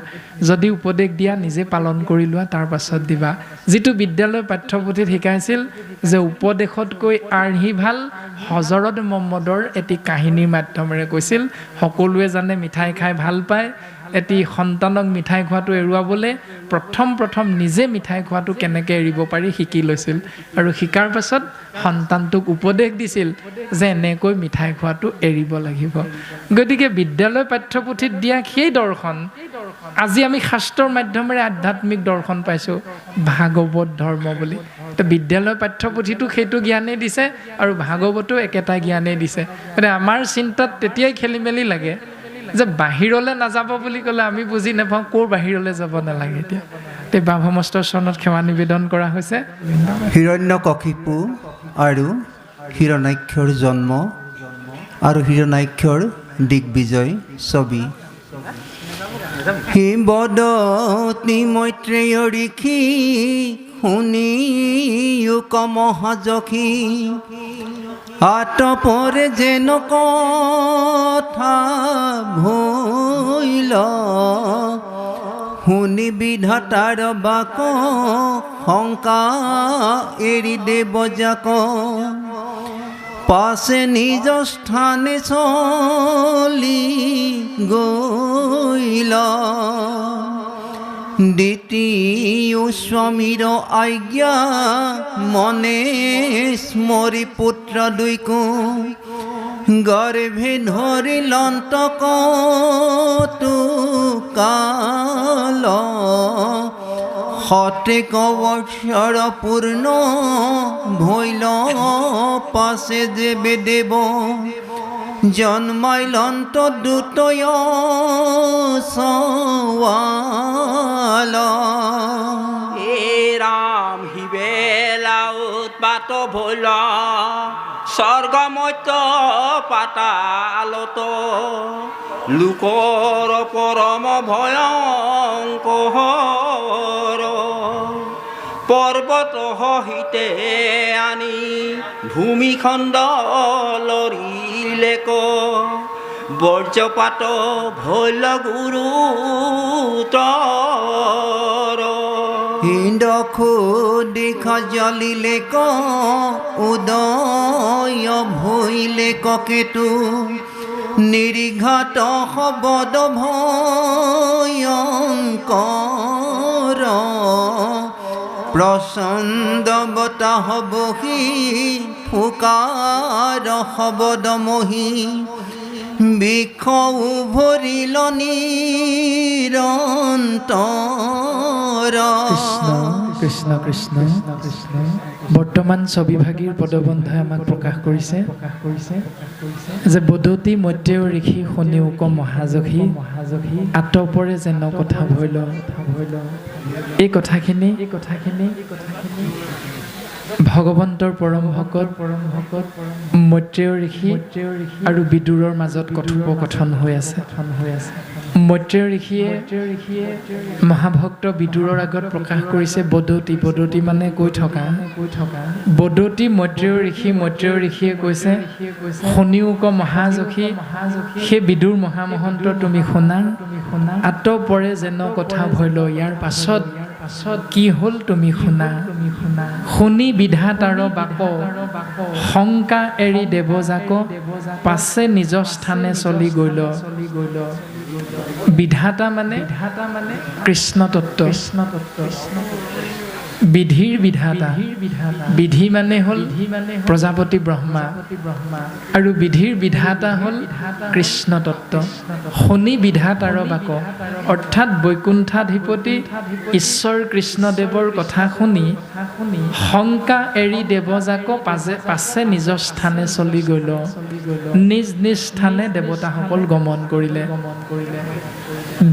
যদি উপদেশ দিয়া নিজে পালন কৰি লোৱা, তাৰ পাছত দিবা। যিটো বিদ্যালয় পাঠ্যপুথিত শিকাইছিল যে উপদেশতকৈ আৰ্হি ভাল, হজৰত মহম্মদৰ এটি কাহিনীৰ মাধ্যমেৰে কৈছিল। সকলোৱে জানে মিঠাই খাই ভাল পায়, এটি সন্তানক মিঠাই খোৱাটো এৰুৱাবলৈ প্ৰথম নিজে মিঠাই খোৱাটো কেনেকৈ এৰিব পাৰি শিকি লৈছিল আৰু শিকাৰ পাছত সন্তানটোক উপদেশ দিছিল যে এনেকৈ মিঠাই খোৱাটো এৰিব লাগিব। গতিকে বিদ্যালয় পাঠ্যপুথিত দিয়া সেই দৰ্শন আজি আমি শাস্ত্ৰৰ মাধ্যমেৰে আধ্যাত্মিক দৰ্শন পাইছোঁ, ভাগৱত ধৰ্ম বুলি। বিদ্যালয় পাঠ্যপুথিটো সেইটো জ্ঞানেই দিছে আৰু ভাগৱতো একেটা জ্ঞানেই দিছে। গতিকে আমাৰ চিন্তাত তেতিয়াই খেলি মেলি লাগে যে বাহিৰলৈ নাযাব বুলি ক'লে আমি বুজি নাপাওঁ ক'ৰ বাহিৰলৈ যাব নালাগে। এতিয়া বাভমস্তৰ চৰণত সেৱা নিবেদন কৰা হৈছে। হিৰণ্যকশিপু আৰু হিৰণ্যাক্ষৰ জন্ম আৰু হিৰণ্যাক্ষৰ দিগ্বিজয় ছবি। শিৱদত্নী মৈত্ৰেয় ঋষি শুনিও মহাযখী, আতপৰে যেন কথা ভৈল, শুনি বিধাতাৰ বাক শংকা এৰি দেৱ যাক, পাছে নিজ স্থানে চলি গইল, দ্বিতীয় স্বামীৰ আজ্ঞা মনে স্মৰি পুত্ৰ দুইকো, গৰ্ভে ধৰি লন্তকতো কাল, সতেক বৎসৰ পূৰ্ণ ভৈল, পাছে যেবে দেৱ জন্মাইলন্ত দুতয় সৱাল। হে ৰাম হিবেলা উৎপাত ভৈল, স্বৰ্গমত্য পাতালত, লোকৰ পৰম ভয়ংকৰ, পৰ্বত সহিতে আনি ভূমিখণ্ড লৰিলেক, বজ্ৰপাত ভৈল গুৰুতৰ, ইন্দ্ৰখো দিখ জ্বলিলেক, উদয় ভৈলেক কেতু, নিৰ্ঘাত শবদ ভয়ংকৰ, প্ৰচণ্ড বতাহ বহি ফুকাৰ শবদ মহি, বৃক্ষ উভৰিল নিৰন্তৰ। কৃষ্ণ কৃষ্ণ কৃষ্ণ। বৰ্তমান ছবিভাগীৰ পদবন্ধই আমাক প্ৰকাশ কৰিছে যে বদতি মৈত্ৰেয় ঋষি শুনিওক মহাযখী, আতপৰে যেন কথা ভৈল। এই কথাখিনি ভগৱন্তৰ পৰম ভকত মৈত্ৰেয় ঋষি আৰু বিদুৰৰ মাজত কথোপকথন হৈ আছে। মৈত্ৰেয় ঋষিয়ে মহাভক্ত বিদুৰৰ আগত প্ৰকাশ কৰিছে বদতি। বদতি মানে কৈ থকা। বদতি মৈত্ৰেয় ঋষিয়ে কৈছে শুনিওক মহাযখী, সেই বিদুৰ মহামহন্ত তুমি শুনা, আতপৰে যেন কথা ভৈল। ইয়াৰ পাছত কি হ'ল তুমি শুনা। শুনি বিধাতাৰ বাক শংকা এৰি দেৱ যাক, পাছে নিজ স্থানে চলি গইল। বিধাতা মানে কৃষ্ণ তত্ত্ব। বিধিৰ বিধাতা বিধি মানে হ'ল প্ৰজাপতি ব্ৰহ্মা আৰু বিধিৰ বিধাতা হ'ল কৃষ্ণ তত্ত্ব শনি বিধাতাৰ বাক অৰ্থাৎ বৈকুণ্ঠাধিপতি ঈশ্বৰ কৃষ্ণদেৱৰ কথা শুনি শংকা এৰি দেৱযাক পাছে নিজৰ স্থানে চলি গ'ল নিজ নিজ স্থানে দেৱতাসকল গমন কৰিলে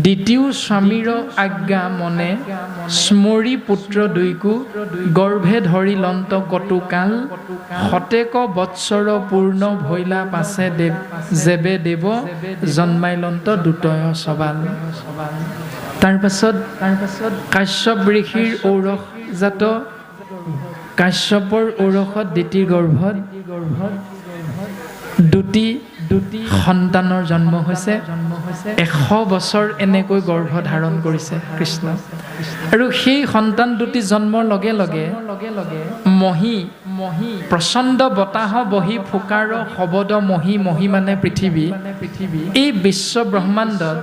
দ্বিতীয় স্বামীৰ আজ্ঞা মনে স্মৰি পুত্ৰ দুইকো গৰ্ভে ধৰি লন্ত কটুকাল শতেক বৎসৰ পূৰ্ণ ভৈলা পাছে দেৱ যেবে দেৱ জন্মাই লন্ত দুতয় সবাল তাৰ পাছত কাশ্যপ ঋষিৰ ঔৰসজাত কাশ্যপৰ ঔৰসত দ্বিতীয় গৰ্ভত দুটি সন্তানৰ জন্ম হৈছে 100 বছৰ এনেকৈ গৰ্ভ ধাৰণ কৰিছে কৃষ্ণ আৰু সেই সন্তান দুটি জন্মৰ লগে লগে মহি প্ৰচণ্ড বতাহ বহি ফুকাৰ শবদ মহি মানে পৃথিৱী এই বিশ্ব ব্ৰহ্মাণ্ডত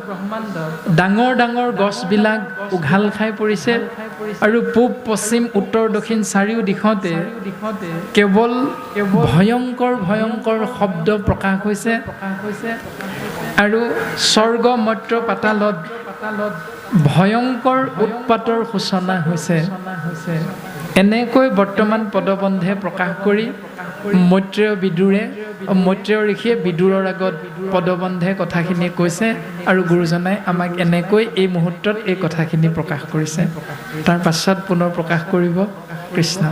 ডাঙৰ ডাঙৰ গছবিলাক উঘাল খাই পৰিছে আৰু পূব পশ্চিম উত্তৰ দক্ষিণ চাৰিও দিশতে কেৱল ভয়ংকৰ শব্দ প্ৰকাশ হৈছে আৰু স্বৰ্গ মৰ্ত্য পাতালত ভয়ংকৰ উৎপাতৰ সূচনা হৈছে এনেকৈ বৰ্তমান পদবন্ধে প্ৰকাশ কৰি মৈত্ৰেয় ঋষিয়ে বিদুৰৰ আগত পদবন্ধে কথাখিনি কৈছে আৰু গুৰুজনাই আমাক এনেকৈ এই মুহূৰ্তত এই কথাখিনি প্ৰকাশ কৰিছে তাৰ পাছত পুনৰ প্ৰকাশ কৰিব কৃষ্ণ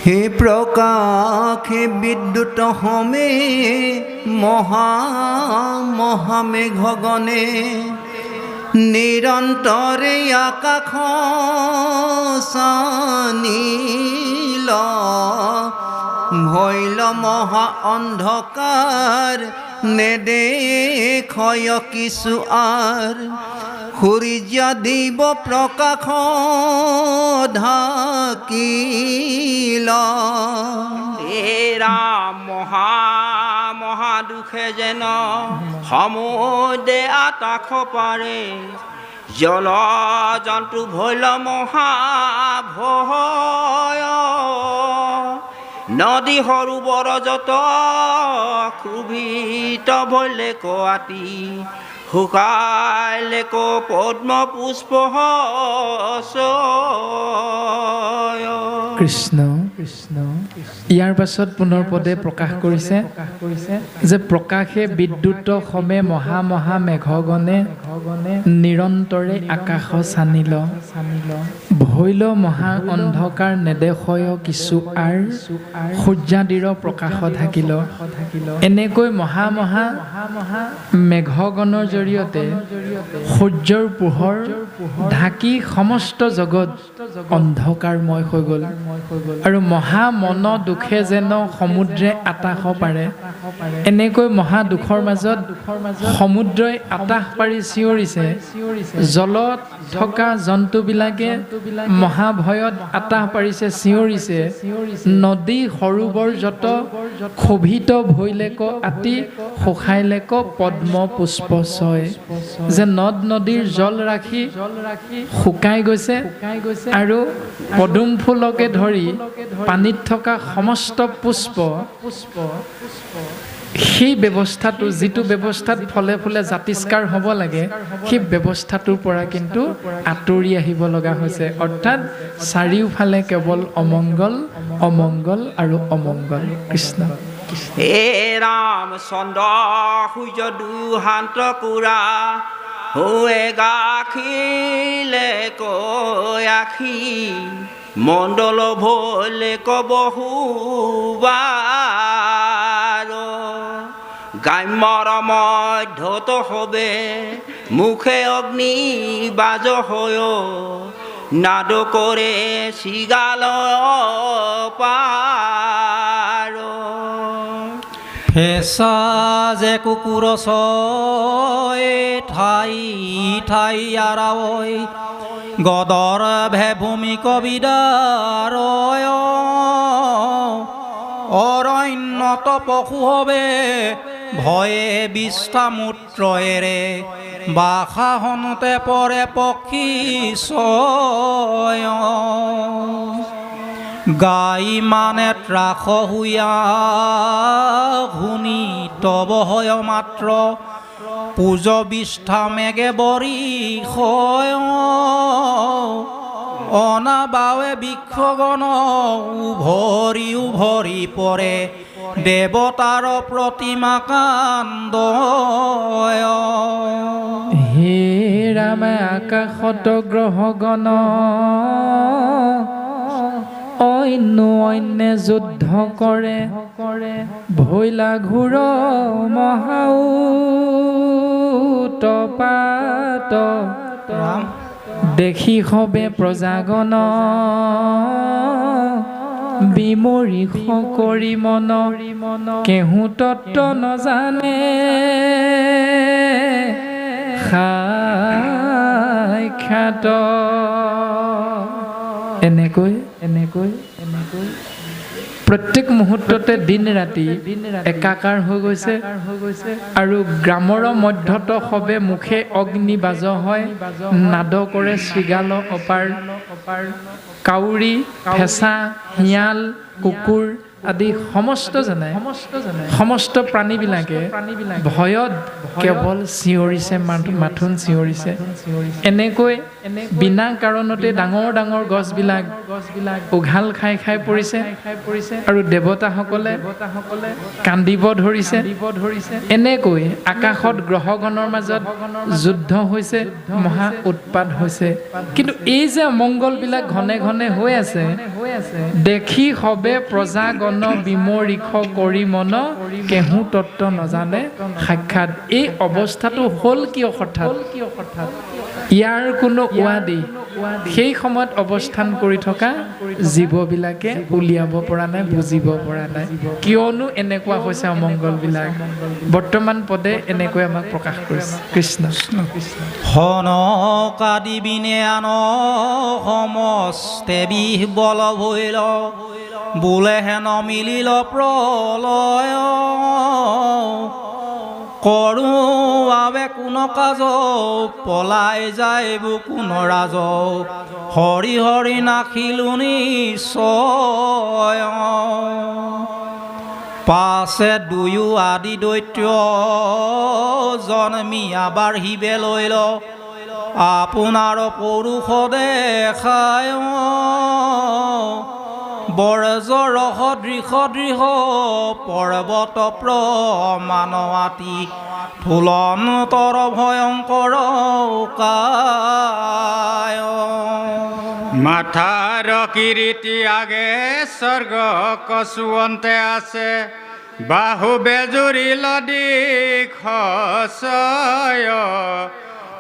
হে প্ৰকাশে বিদ্যুৎ হমে মহামেঘগণে নিৰন্তৰে আকাশ চানিল ভৈল মহা অন্ধকাৰ নেদেখয় কিছু আৰ সূৰ্য দিব প্ৰকাশ ঢাকিল ৰাম মহা দুখে যেন সমুদ্ৰে আতাশ পাৰে জল জন্তু ভৈল মহা ভয় নদী সৰোবৰ যত ক্ষোভিত ভৈলে কোৱাতি শুকাইলে কো পদ্ম পুষ্প কৃষ্ণ ইয়াৰ পাছত পুনৰ পদে প্ৰকাশ কৰিছে যে প্ৰকাশে বিদ্যুৎ সমেত মহা মেঘগণে নিৰন্তৰে আকাশ চানিল ভৈল মহা অন্ধকাৰ নেদেখয় কিছু আৰ সূৰ্যাদিৰ প্ৰকাশ থাকিল এনেকৈ মহা মেঘগণৰ জৰিয়তে সূৰ্যৰ পোহৰ ঢাকি সমস্ত জগত অন্ধকাৰময় হৈ গ'ল আৰু মহা মন দুখে যেন সমুদ্ৰে আতাশ পাৰে এনেকৈ মহা দুখৰ মাজত সমুদ্ৰই আতাশ পাৰি চিঞৰিছে জলত থকা জন্তুবিলাকে মহাভয়ত আতাহ পাৰিছে চিঞৰিছে নদী সৰোবৰ যত ক্ষোভিত ভৈলেক আতি শুকাইলেক পদ্ম পুষ্প ছয় যে নদ নদীৰ জল ৰাখি শুকাই গৈছে আৰু পদুম ফুলকে ধৰি পানীত থকা সমস্ত পুষ্প সেই ব্যৱস্থাটো যিটো ব্যৱস্থাত ফলে ফলে জাতিষ্কাৰ হ'ব লাগে সেই ব্যৱস্থাটোৰ পৰা কিন্তু আঁতৰি আহিব লগা হৈছে অৰ্থাৎ চাৰিওফালে কেৱল অমংগল আৰু অমংগল কৃষ্ণ হে ৰাম চন্দ্ৰ সূৰ্য দুহান্ত কুৰা হৈ গাখিলে কৈ আখি মণ্ডল ভলে কবহুবাৰ গ্ৰাম্যৰ মধ্যত হবে মুখে অগ্নি বাজ হয় নাদ কৰে শৃগাল পাৰ ফেঁচা যে কুকুৰ ছয় ঠাই আৰাৱৈ গদৰ ভূমি কবিদাৰ অৰণ্যত পশু হবে ভয়ে বিষ্ঠামূত্ৰয়েৰে বাসাহনতে পৰে পক্ষী ছয় গাই মানে ত্ৰাস হুয়া শুনি তব হয় মাত্ৰ পূজ বিষ্ঠা মেঘে বৰি হয় অনাবাৱে বৃক্ষগণ উভৰি পৰে দেৱতাৰ প্ৰতিমা কান্দ হে ৰামে আকাশত গ্ৰহগণ অন্যে যুদ্ধ কৰে ভৈলা ঘূৰ মহাউৎপাত দেখি সবে প্ৰজাগণ বিমৰিষ কৰি মন কেহু তত্ত্ব নজানে সাক্ষাৎ এনেকৈ প্ৰত্যেক মুহূৰ্ততে দিন ৰাতি একাকাৰ হৈ গৈছে আৰু গ্ৰামৰ মধ্যত সবে মুখে অগ্নি বাজ হয় নাদ কৰে শৃগাল অপাৰ কাউৰী ফেঁচা শিয়াল কুকুৰ আদি সমস্ত প্ৰাণীবিলাকে ভয়ত কেৱল চিঞৰিছে মাথোন চিঞৰিছে এনেকৈ বিনা কাৰণতে ডাঙৰ গছবিলাক উঘাল খাই পৰিছে আৰু দেৱতাসকলে কান্দিব ধৰিছে এনেকৈ আকাশত গ্ৰহগণৰ মাজত যুদ্ধ হৈছে মহা উৎপাত হৈছে কিন্তু এই যে অমংগলবিলাক ঘনে ঘনে হৈ আছে দেখি সবে প্ৰজাগণ বিমৰিষ কৰি মন কেহু তত্ত্ব নজানে সাক্ষাৎ এই অৱস্থাটো হ'ল কিয় হঠাৎ ইয়াৰ কোনো উৱাদি সেই সময়ত অৱস্থান কৰি থকা জীৱবিলাকে উলিয়াব পৰা নাই বুজিব পৰা নাই কিয়নো এনেকুৱা হৈছে অমংগলবিলাক বৰ্তমান পদে এনেকৈ আমাক প্ৰকাশ কৰিছে কৃষ্ণ হনকাদি বিনে আন সমস্তে বিহ বল ভৈল বোলে হেন মিলিল প্ৰলয় কৰো আবে কোন কাজ পলাই যাইব কোন ৰাজ হৰি হৰি নাখিলো নিশ্চয় পাছে দুয়ো আদি দৈত্য জন্মি আবাৰ হিবে লৈল আপোনাৰ পৰুষ দেখায় বৰজৰ সদৃশ পৰ্বত প্ৰমাণৱাতি ফুলন্তৰ ভয়ংকৰ কায় মাথাৰ কিৰিটি আগে স্বৰ্গ কচুৱন্তে আছে বাহু বেজুৰিল দিখয়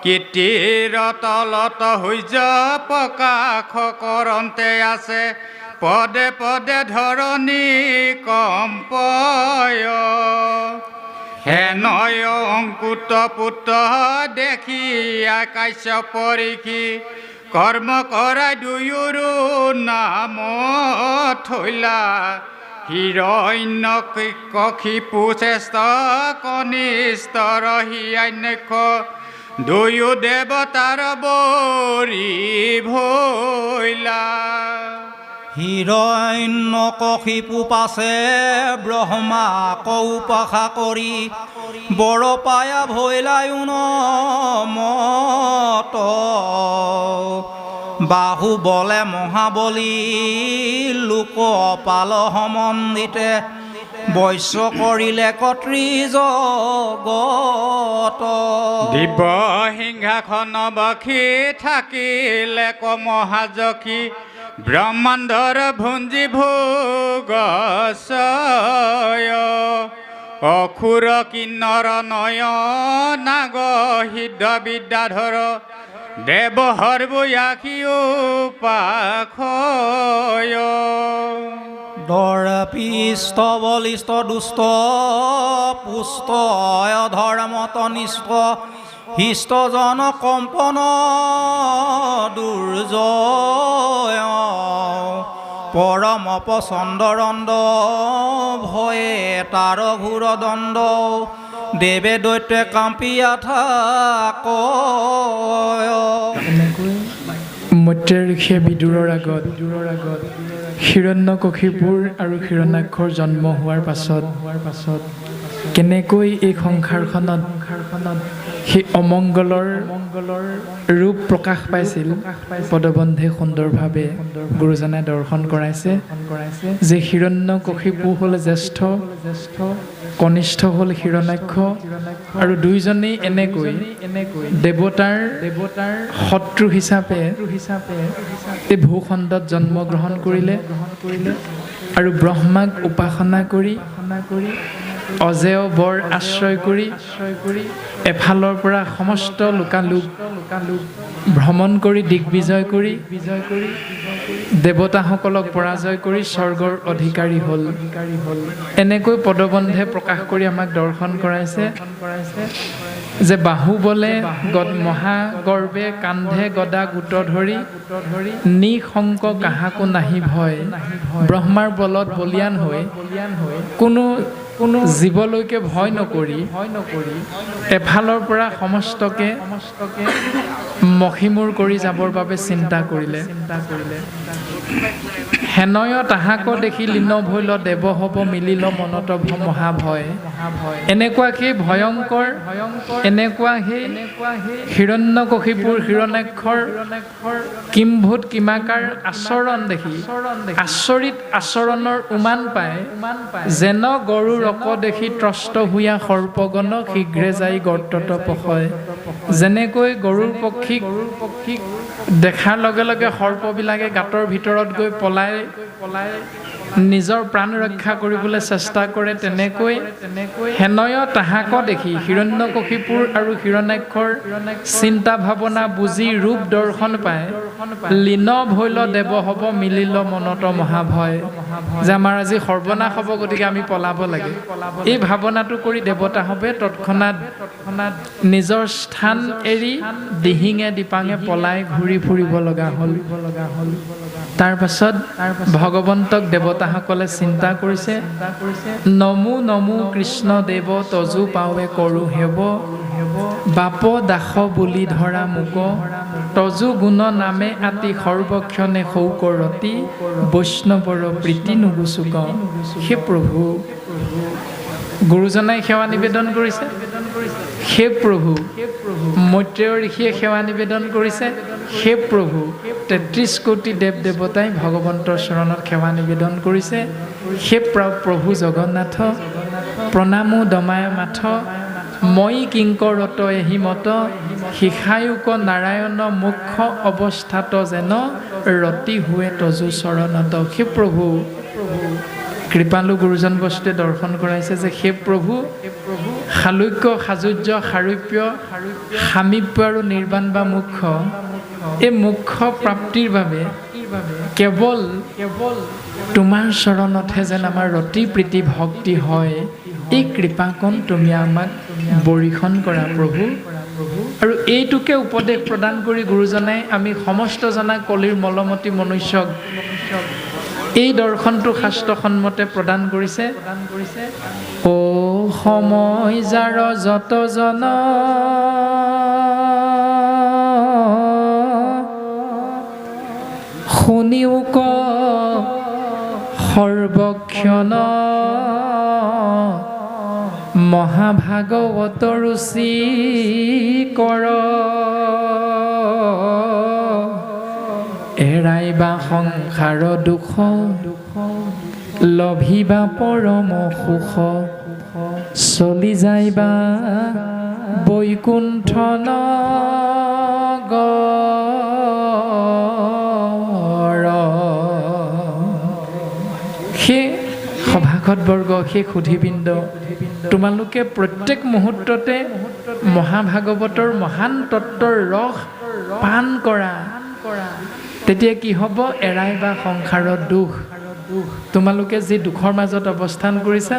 কীৰ্তিৰ তলত সূৰ্য প্ৰকাশ কৰন্তে আছে পদে পদে ধৰণী কম্পয় হেনয় অংকুত পুত্ৰ দেখি আকাশ পৰীক্ষী কৰ্ম কৰাই দুয়োৰো নাম থৈলা হিৰণ্য কশিপু শ্ৰেষ্ঠ কনিষ্ঠ ৰহিয়ান্যক্ষ দুয়ো দেৱতাৰ বৰি ভৈলা হিৰণ্য কশিপু পাছে ব্ৰহ্মাক উপাসা কৰি বৰ পায়া ভৈলায়ো মত বাহু বলে মহাবলী লোক পাল সমন্দিতে বৈশ্য কৰিলে কৰ্তৃ জগত দিব সিংহাসন বখি থাকিলে কমহাজখী ব্ৰহ্মাণ্ডৰ ভুঞ্জি ভোগছয় অসুৰ কিন্নৰ নয় নাগ সিদ্ধ বিদ্যাধৰ দেৱ সৰ্বয়াসী উপাসয় দৰ্পিষ্ট বলিষ্ঠ দুষ্ট পুষ্ট ধৰ্মতনিষ্ঠ হিষ্টজন কম্পন দুৰ্জয় পৰম পচন্দৰণ্ড ভয়ে তাৰ ঘূৰ দণ্ড দেৱে দৈত্যে কাম্পিয়া থাকয়। এনেকৈ মৈত্ৰী ঋষিয়ে বিদুৰৰ আগত হিৰণ্যকশিপুৰ আৰু হিৰণ্যাক্ষৰ জন্ম হোৱাৰ পাছত কেনেকৈ এই সংসাৰখনত সেই অমংগলৰ ৰূপ প্ৰকাশ পাইছিল পদবন্ধে সুন্দৰভাৱে গুৰুজনাই দৰ্শন কৰাইছে যে হিৰণ্যকশিপু হ'ল জ্যেষ্ঠ, কনিষ্ঠ হ'ল হিৰণ্যাক্ষ, আৰু দুইজনেই এনেকৈ দেৱতাৰ শত্ৰু হিচাপে এই ভূখণ্ডত জন্মগ্ৰহণ কৰিলে আৰু ব্ৰহ্মাক উপাসনা কৰি অজেয় বৰ আশ্ৰয় কৰি এফালৰ পৰা সমস্ত লোকালোক ভ্ৰমণ কৰি দিগ্বিজয় কৰি দেৱতাসকলক পৰাজয় কৰি স্বৰ্গৰ অধিকাৰী হ'ল। এনেকৈ পদবন্ধে প্ৰকাশ কৰি আমাক দৰ্শন কৰাইছে যে বাহুবলে মহাগৰ্বে কান্ধে গদা গোট ধৰি নিশংক কাহাকো নাহি ভয়, ব্ৰহ্মাৰ বলত বলিয়ান হৈ কোনো জীৱলৈকে ভয় নকৰি এফালৰ পৰা সমস্তকে মষিমূৰ কৰি যাবৰ বাবে চিন্তা কৰিলে। হেনয় তাহাক দেখি লীন ভৈল দেৱ হ'ব মিলিল মনত মহাভয়। এনেকুৱা সেই ভয়ংকৰ, এনেকুৱা সেই হিৰণ্যকশিপুৰ হিৰণ্যাক্ষৰ কিম্ভূত কিমাকাৰ আচৰণ দেখি আচৰিত আচৰণৰ উমান পায় যেন গৰু ৰক দেখি ত্ৰস্ত হুয়া সৰ্পগণ শীঘ্ৰে যাই গৰ্তত পশয়। যেনেকৈ গৰুৰ পক্ষীক দেখাৰ লগে লগে সৰ্পবিলাকে গাঁতৰ ভিতৰত গৈ পলাই নিজৰ প্ৰাণ ৰক্ষা কৰিবলৈ চেষ্টা কৰে, তেনেকৈ হেনয় তাহাক দেখি হিৰণ্যকশিপুৰ আৰু হিৰণ্যাক্ষৰ চিন্তা ভাৱনা বুজি ৰূপ দৰ্শন পায় লীন ভৈল দেৱ হ'ব মিলিল মনত মহাভয়, যে আমাৰ আজি সৰ্বনাশ হ'ব, গতিকে আমি পলাব লাগে। এই ভাৱনাটো কৰি দেৱতাহঁতে তৎক্ষণাৎ নিজৰ স্থান এৰি দিহিঙে দিপাঙে পলাই ঘূৰি ফুৰিব লগা হ'ল। তাৰ পাছত ভগৱন্তক দেৱতাসকলে চিন্তা কৰিছে, নমো নমো কৃষ্ণ দেৱ তজু পাৱে কৰো হেব, বাপ দাস বুলি ধৰা মোক তজু গুণ নামে আতি সৰ্বক্ষণে শৌক ৰতি বৈষ্ণৱৰ প্ৰীতি নুগুচুক। হে প্ৰভু, গুৰুজনাই সেৱা নিবেদন কৰিছে। হে প্ৰভু, মৈত্ৰেয় ঋষিয়ে সেৱা নিবেদন কৰিছে। হে প্ৰভু, ৩৩ কোটি দেৱ দেৱতাই ভগৱন্তৰ চৰণত সেৱা নিবেদন কৰিছে। হে প্ৰভু জগন্নাথ, প্ৰণামো দমায় মাথ, মই কিংকৰত এহিমত, শিখায়ুক নাৰায়ণ মুখ্য অৱস্থাত যেন ৰতি হুৱে তজু চৰণত। হে প্ৰভু, কৃপালু গুৰুজন বস্তুৱে দৰ্শন কৰাইছে যে হে প্ৰভু, শালুক্য সাজুৰ্য সাৰূপ্য সামীপ্য আৰু নিৰ্বাণ বা মুখ্য, এই মুখ্য প্ৰাপ্তিৰ বাবে কেৱল তোমাৰ চৰণতহে যেন আমাৰ ৰতি প্ৰীতি ভক্তি হয়, এই কৃপাকণ তুমি আমাক বৰিষণ কৰা প্ৰভু। আৰু এইটোকে উপদেশ প্ৰদান কৰি গুৰুজনাই আমি সমস্ত জনা কলিৰ মলমতী মনুষ্যক এই দৰ্শনটো শাস্ত্ৰসন্মতে প্ৰদান কৰিছে। ও সময় যাৰ যত জন শুনিও ক সৰ্বক্ষণ, মহাভাগৱত ৰুচি কৰ, এৰাইবা সংসাৰ দুখ, লভিবা পৰম সুখ, চলি যাইবা বৈকুণ্ঠ নগৰ। সেই সভাসদবৰ্গ, সেই সুধীবৃন্দ, তোমালোকে প্ৰত্যেক মুহূৰ্ততে মহাভাগৱতৰ মহান তত্ত্বৰ ৰস পান কৰা, তেতিয়া কি হ'ব? এৰাইবা সংসাৰৰ দুখ। তোমালোকে যি দুখৰ মাজত অৱস্থান কৰিছা,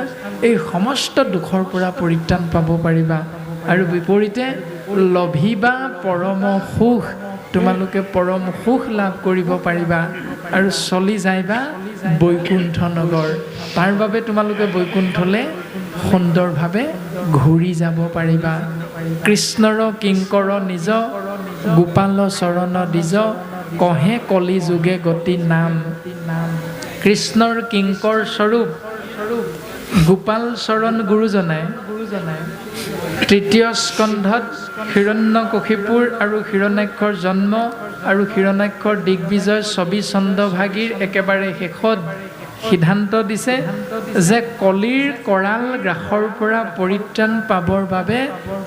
এই সমস্ত দুখৰ পৰা পৰিত্ৰাণ পাব পাৰিবা। আৰু বিপৰীতে লভিবা পৰম সুখ, তোমালোকে পৰম সুখ লাভ কৰিব পাৰিবা আৰু চলি যাইবা বৈকুণ্ঠ নগৰ। তাৰ বাবে তোমালোকে বৈকুণ্ঠলৈ সুন্দৰভাৱে ঘূৰি যাব পাৰিবা। কৃষ্ণৰ কিংকৰ নিজ গোপাল চৰণ দ্বিজ কহে কলি যুগে গতি নাম। কৃষ্ণৰ কিংকৰ স্বৰূপ গোপাল চৰণ গুৰুজনাই তৃতীয় স্কন্ধত হিৰণ্যকশিপুৰ আৰু হিৰণ্যাক্ষৰ জন্ম আৰু হিৰণ্যাক্ষৰ দিগ্বিজয় ছবি ছন্দভাগীৰ একেবাৰে শেষত সিদ্ধান্ত দিছে যে কলিৰ কৰাল গ্ৰাসৰ পৰা পৰিত্ৰাণ পাবৰ বাবে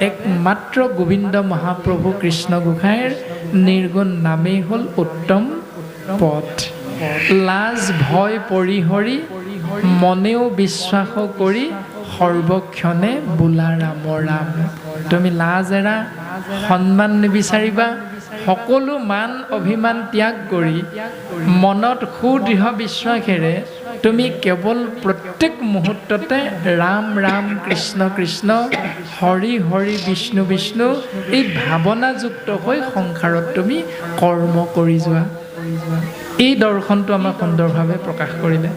একমাত্ৰ গোবিন্দ মহাপ্ৰভু কৃষ্ণ গোসাঁইৰ নিৰ্গুণ নামেই হ'ল উত্তম পথ। লাজ ভয় পৰিহৰি মনেও বিশ্বাস কৰি সৰ্বক্ষণে বোলা ৰাম ৰাম। তুমি লাজ এৰা, সন্মান নিবিচাৰিবা, সকলো মান অভিমান ত্যাগ কৰি মনত সুদৃঢ় বিশ্বাসেৰে তুমি কেৱল প্ৰত্যেক মুহূৰ্ততে ৰাম ৰাম কৃষ্ণ কৃষ্ণ হৰি হৰি বিষ্ণু বিষ্ণু এই ভাৱনাযুক্ত হৈ সংসাৰত তুমি কৰ্ম কৰি যোৱা। এই দৰ্শনটো আমাক সুন্দৰভাৱে প্ৰকাশ কৰিলে।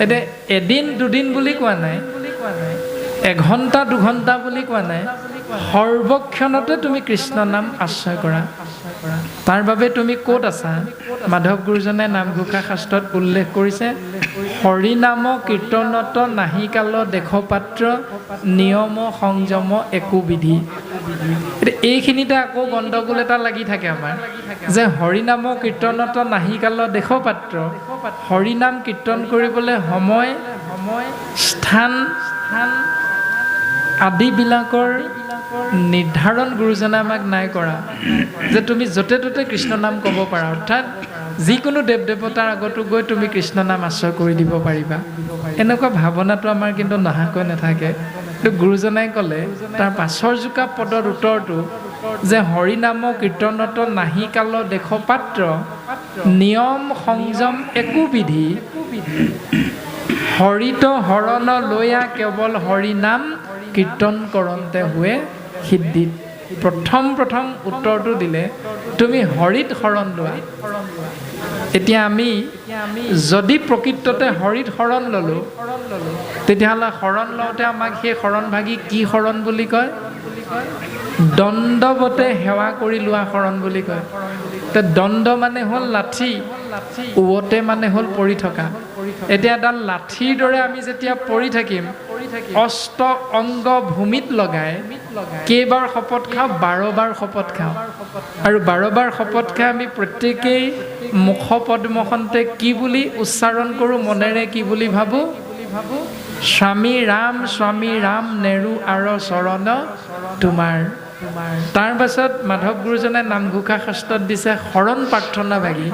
এতিয়া এদিন দুদিন বুলি কোৱা নাই, এঘণ্টা দুঘণ্টা বুলি কোৱা নাই, সৰ্বক্ষণতে তুমি কৃষ্ণ নাম আশ্ৰয় কৰা। তাৰ বাবে তুমি ক'ত আছা? মাধৱ গুৰুজনে নামঘোষা শাস্ত্ৰত উল্লেখ কৰিছে, হৰি নাম কীৰ্তনত নাহি কাল দেখ পাত্ৰ নিয়ম সংযম একো বিধি। এইখিনিতে আকৌ গণ্ডগোল এটা লাগি থাকে আমাৰ, যে হৰিনাম কীৰ্তনত নাহি কাল দেখ পাত্ৰ। হৰিনাম কীৰ্তন কৰিবলৈ সময় স্থান আদিবিলাকৰ নিৰ্ধাৰণ গুৰুজনে আমাক নাই কৰা, যে তুমি য'তে ত'তে কৃষ্ণ নাম ক'ব পাৰা। অৰ্থাৎ যিকোনো দেৱ দেৱতাৰ আগতো গৈ তুমি কৃষ্ণ নাম আশ্ৰয় কৰি দিব পাৰিবা। এনেকুৱা ভাৱনাটো আমাৰ কিন্তু নহাকৈ নাথাকে। কিন্তু গুৰুজনাই ক'লে তাৰ পাছৰ জোকা পদৰ উত্তৰটো যে হৰিনাম কীৰ্তনত নাহি কাল দেখ পাত্ৰ নিয়ম সংযম একো বিধি হৰিত হৰণ লৈয়া কেৱল হৰি নাম কীৰ্তন কৰন্তে हुए সিদ্ধিত। প্ৰথম উত্তৰটো দিলে তুমি হৰিত শৰণ লোৱা। এতিয়া আমি যদি প্ৰকৃততে হৰিত শৰণ ল'লোঁ, তেতিয়াহ'লে শৰণ লওঁতে আমাক সেই শৰণভাগী কি শৰণ বুলি কয়? দণ্ডৱতে সেৱা কৰি লোৱা শৰণ বুলি কয়। দণ্ড মানে হ'ল লাঠি, ওৱতে মানে হ'ল পৰি থকা। এতিয়া এডাল লাঠিৰ দৰে আমি যেতিয়া পৰি থাকিম, অষ্ট অংগ ভূমিত লগাই কেইবাৰ শপত খাওঁ? 12 বাৰ শপত খাওঁ। আৰু 12 বাৰ শপত খাই আমি প্ৰত্যেকেই মুখ পদ্মখনতে কি বুলি উচ্চাৰণ কৰোঁ? মনেৰে কি বুলি ভাবোঁ? স্বামী ৰাম নেৰু আৰু চৰণ তোমাৰ। তাৰ পাছত মাধৱ গুৰুজনে নামঘোষা শাস্ত্ৰত দিছে শৰণ প্ৰাৰ্থনা ভাগি,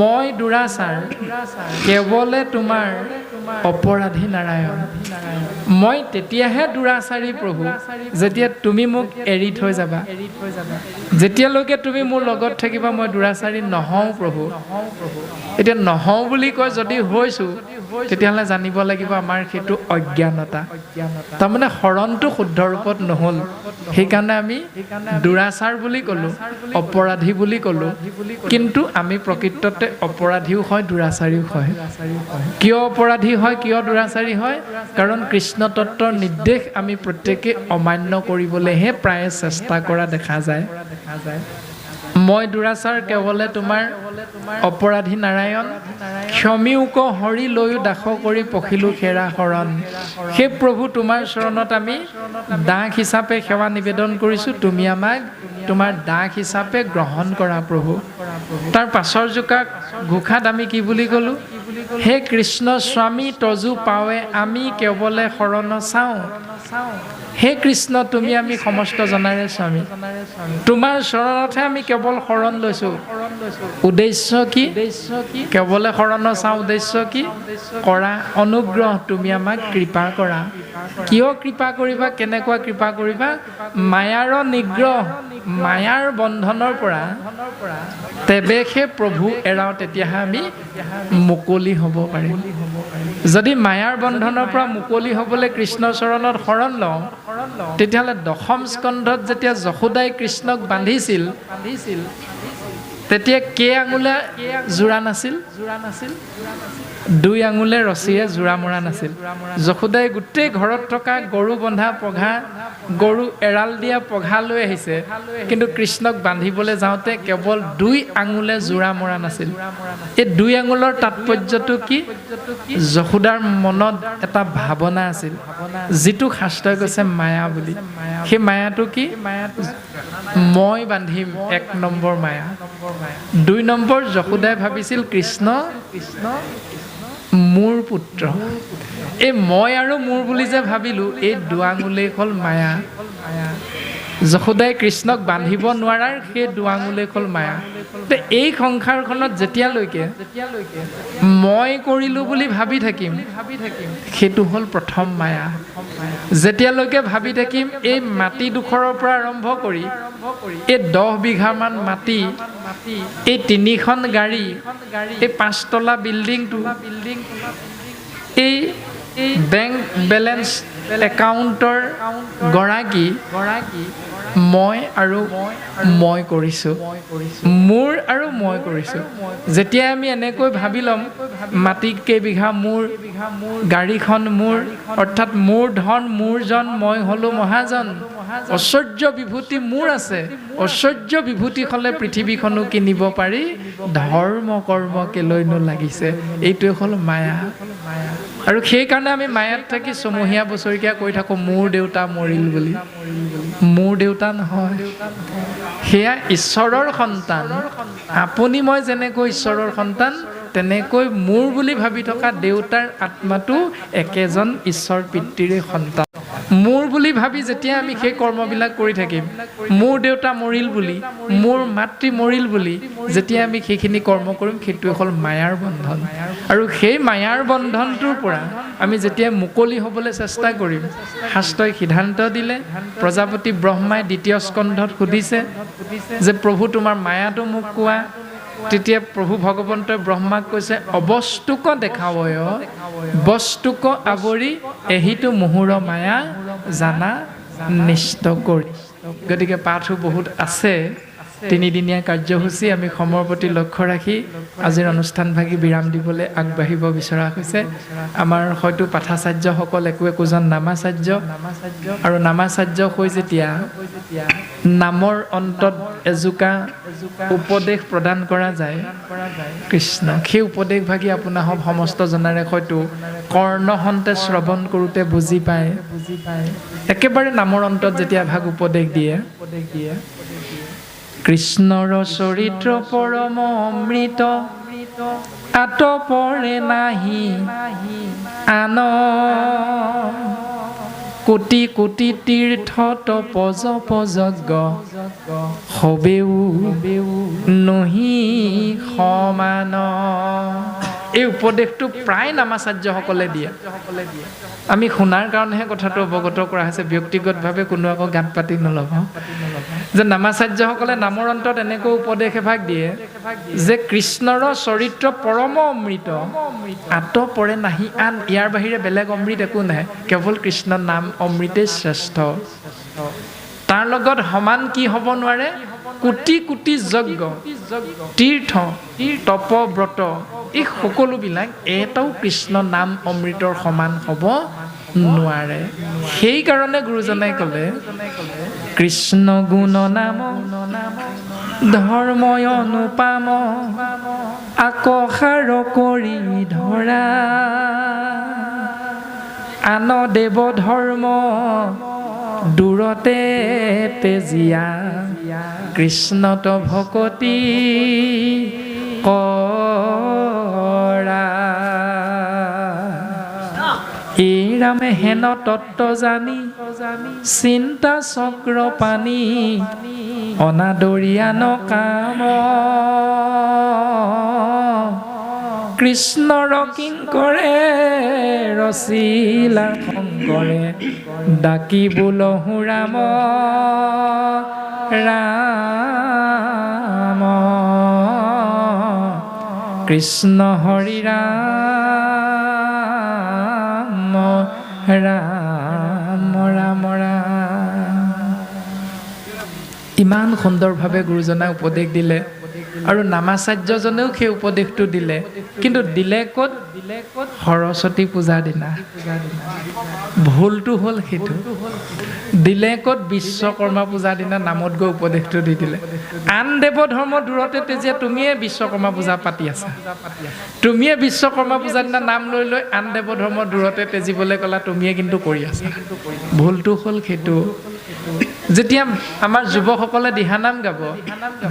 মই দুৰাচাৰ কেৱলে তোমাৰ অপৰাধী নাৰায়ণ। মই তেতিয়াহে দুৰাচাৰী প্ৰভু যেতিয়া তুমি মোক এৰি থৈ যাবা। যেতিয়ালৈকে তুমি মোৰ লগত থাকিবা মই দুৰাচাৰী নহওঁ প্ৰভু। এতিয়া নহওঁ বুলি কয় যদি হৈছোঁ, তেতিয়াহ'লে জানিব লাগিব আমাৰ সেইটো অজ্ঞানতা। তাৰমানে শৰণটো শুদ্ধ ৰূপত নহ'ল, সেইকাৰণে আমি দুৰাচাৰ বুলি ক'লোঁ, অপৰাধী বুলি ক'লোঁ। কিন্তু আমি প্ৰকৃততে অপৰাধীও হয়, দুৰাচাৰীও হয়। কিয় অপৰাধী হয়, কিয় দুৰাচাৰী হয়? কাৰণ কৃষ্ণ তত্ত্বৰ নিৰ্দেশ আমি প্ৰত্যেকে অমান্য কৰিবলৈহে প্ৰায়ে চেষ্টা কৰা দেখা যায়। মই দুৰাচাৰ কেৱলে তোমাৰ অপৰাধী নাৰায়ণ, ক্ষমীউক হৰি লৈও দাস কৰি পখিলো খেৰা শৰণ। সেই প্ৰভু তোমাৰ চৰণত আমি দাস হিচাপে সেৱা নিবেদন কৰিছোঁ, তুমি আমাক তোমাৰ দাস হিচাপে গ্ৰহণ কৰা প্ৰভু। তাৰ পাছৰ জোকা ঘোষাত আমি কি বুলি ক'লোঁ? হে কৃষ্ণ স্বামী তজু পাৱে আমি কেৱলে শৰণ চাওঁ। হে কৃষ্ণ তুমি আমি সমস্ত জনাৰে স্বামী, তোমাৰ চৰণতহে আমি কেৱল শৰণ লৈছোঁ। উদ্দেশ্য কি? কেৱলে শৰণ চাওঁ। উদ্দেশ্য কি? কৰা অনুগ্ৰহ, তুমি আমাক কৃপা কৰা। কিয় কৃপা কৰিবা? কেনেকুৱা কৃপা কৰিবা? মায়াৰ নিগ্ৰহ, মায়াৰ বন্ধনৰ পৰা তেৱেহে প্ৰভু এৰাও, তেতিয়াহে আমি মুকলি হ'ব পাৰিম। যদি মায়াৰ বন্ধনৰ পৰা মুকলি হ'বলৈ কৃষ্ণৰ চৰণত শৰণ লওঁ, তেতিয়াহ'লে দশম স্কন্ধত যেতিয়া যশোদাই কৃষ্ণক বান্ধিছিল, তেতিয়া কেই আঙুলে জোৰা নাছিল 2 আঙুলে ৰছীৰে জোৰা মৰা নাছিল যশোদাই গোটেই ঘৰত থকা গৰু বন্ধা পঘা গৰু এৰাল দিয়া পঘা লৈ আহিছে কিন্তু কৃষ্ণক বান্ধিবলৈ যাওঁতে কেৱল 2 আঙুলে জোৰা মৰা নাছিল এই 2 আঙুলৰ তাৎপৰ্যটো কি যশোদাৰ মনত এটা ভাৱনা আছিল যিটো শাস্ত্ৰই কৈছে মায়া বুলি সেই মায়াটো কি মই বান্ধিম 1 নম্বৰ মায়া 2 নম্বৰ যশোদাই ভাবিছিল কৃষ্ণ মোৰ পুত্ৰ এই মই আৰু মোৰ বুলি যে ভাবিলোঁ এই 2 আঙুলেই হ'ল মায়া যশোদাই কৃষ্ণক বান্ধিব নোৱাৰাৰ সেই 2 আঙুলেই হ'ল মায়া এই সংসাৰখনত যেতিয়ালৈকে মই কৰিলোঁ বুলি ভাবি থাকিম সেইটো হ'ল প্ৰথম মায়া যেতিয়ালৈকে ভাবি থাকিম এই মাটি ডোখৰৰ পৰা আৰম্ভ কৰি এই 10 বিঘামান মাটি এই 3খন গাড়ী এই 5 তলা বিল্ডিংটো এই বেংক বেলেঞ্চ একাউণ্টৰ গৰাকী মই আৰু মই কৰিছোঁ মোৰ আৰু মই কৰিছোঁ যেতিয়া আমি এনেকৈ ভাবি ল'ম মাটি কেইবিঘা মোৰ গাড়ীখন মোৰ অৰ্থাৎ মোৰ ধন মোৰ জন মই হ'লোঁ মহাজন ঐশ্বৰ্য বিভূতি মোৰ আছে ঐশ্বৰ্য বিভূতি হ'লে পৃথিৱীখনো কিনিব পাৰি ধৰ্ম কৰ্ম কেলৈনো লাগিছে এইটোৱে হ'ল মায়া আৰু সেইকাৰণে আমি মায়াত থাকি ছমহীয়া বছৰীয়া কৈ থাকোঁ মোৰ দেউতা মৰিল বুলি মোৰ দেউতা নহয় সেয়া ঈশ্বৰৰ সন্তান আপুনি মই যেনেকৈ ঈশ্বৰৰ সন্তান তেনেকৈ মোৰ বুলি ভাবি থকা দেউতাৰ আত্মাটো একেজন ঈশ্বৰ পিতৃৰে সন্তান মোৰ বুলি ভাবি যেতিয়া আমি সেই কৰ্মবিলাক কৰি থাকিম মোৰ দেউতা মৰিল বুলি মোৰ মাতৃ মৰিল বুলি যেতিয়া আমি সেইখিনি কৰ্ম কৰিম সেইটোৱে হ'ল মায়াৰ বন্ধন আৰু সেই মায়াৰ বন্ধনটোৰ পৰা আমি যেতিয়া মুকলি হ'বলৈ চেষ্টা কৰিম শাস্ত্ৰই সিদ্ধান্ত দিলে প্ৰজাপতি ব্ৰহ্মাই 2য় স্কন্ধত সুধিছে যে প্ৰভু তোমাৰ মায়াটো মোক কোৱা তেতিয়া প্ৰভু ভগৱন্তই ব্ৰহ্মাক কৈছে অবস্তুক দেখাবয় বস্তুক আৱৰি এহিটো মুহুৰ মায়া জানা নিষ্ট কৰি গতিকে পাঠো বহুত আছে 3দিনীয়া কাৰ্যসূচী আমি সময়ৰ প্ৰতি লক্ষ্য ৰাখি আজিৰ অনুষ্ঠানভাগী বিৰাম দিবলৈ আগবাঢ়িব বিচৰা হৈছে আমাৰ হয়তো পাঠাচাৰ্যসকল একোজন নামাচাৰ্য আৰু নামাচাৰ্য হৈ যেতিয়া নামৰ অন্তত এজোকা উপদেশ প্ৰদান কৰা যায় কৃষ্ণ সেই উপদেশভাগী আপোনাৰ সমস্ত জনাৰে হয়তো কৰ্ণহন্তে শ্ৰৱণ কৰোঁতে বুজি পায় একেবাৰে নামৰ অন্তত যেতিয়া ভাগ উপদেশ দিয়ে কৃষ্ণৰ চৰিত্ৰ পৰম অমৃত আতপৰে নাহি আন কোটি কোটি তীৰ্থ তপজ যজ্ঞ হবেও নহি সমান এই উপদেশটো প্ৰায় নামাচাৰ্যসকলে দিয়ে আমি শুনাৰ কাৰণেহে কথাটো অৱগত কৰা হৈছে ব্যক্তিগতভাৱে কোনো আকৌ গাত পাতি নল'ব যে নামাচাৰ্যসকলে নামৰ অন্তত এনেকৈ উপদেশ এভাগ দিয়ে যে কৃষ্ণৰ চৰিত্ৰ পৰম অমৃত আতপৰে নাহি আন ইয়াৰ বাহিৰে বেলেগ অমৃত একো নাই কেৱল কৃষ্ণৰ নাম অমৃতেই শ্ৰেষ্ঠ তাৰ লগত সমান কি হ'ব নোৱাৰে কোটি কোটি যজ্ঞ তীৰ্থ তপ ব্ৰত এই সকলোবিলাক এটাও কৃষ্ণ নাম অমৃতৰ সমান হ'ব নোৱাৰে সেইকাৰণে গুৰুজনাই ক'লে কৃষ্ণ গুণ নাম ধৰ্ময় অনুপাম আকসাৰ কৰি ধৰা আন দেৱ ধৰ্ম দূৰতে তেজিয়া কৃষ্ণত ভকতি কৰা এই ৰামে হেন তত্ত্ব জানি চিন্তা চক্ৰ পানী অনাদৰিয়া নকাম কৃষ্ণৰ কিংকৰে ৰচিলা শংকৰে ডাকি বোলহু ৰাম ৰাম কৃষ্ণ হৰি ৰাম ৰাম ৰাম ৰাম ইমান সুন্দৰভাৱে গুৰুজনাই উপদেশ দিলে আৰু নামাচাৰ্যজনেও সেই উপদেশটো দিলে, কিন্তু দিলে ক'ত? সৰস্বতী পূজাৰ দিনা। ভুলটো হ'ল সেইটো, দিলে ক'ত? বিশ্বকৰ্মা পূজাৰ দিনা নামত গৈ উপদেশটো দি দিলে। আন দেৱ ধৰ্ম দূৰতে তেজিয়া তুমিয়ে বিশ্বকৰ্মা পূজা পাতি আছা, তুমিয়ে বিশ্বকৰ্মা পূজাৰ দিনা নাম লৈ লৈ আন দেৱ ধৰ্ম দূৰতে তেজিবলৈ ক'লা, তুমিয়ে কিন্তু কৰি আছা। ভুলটো হ'ল সেইটো। যেতিয়া আমাৰ যুৱকসকলে দিহানাম গাব,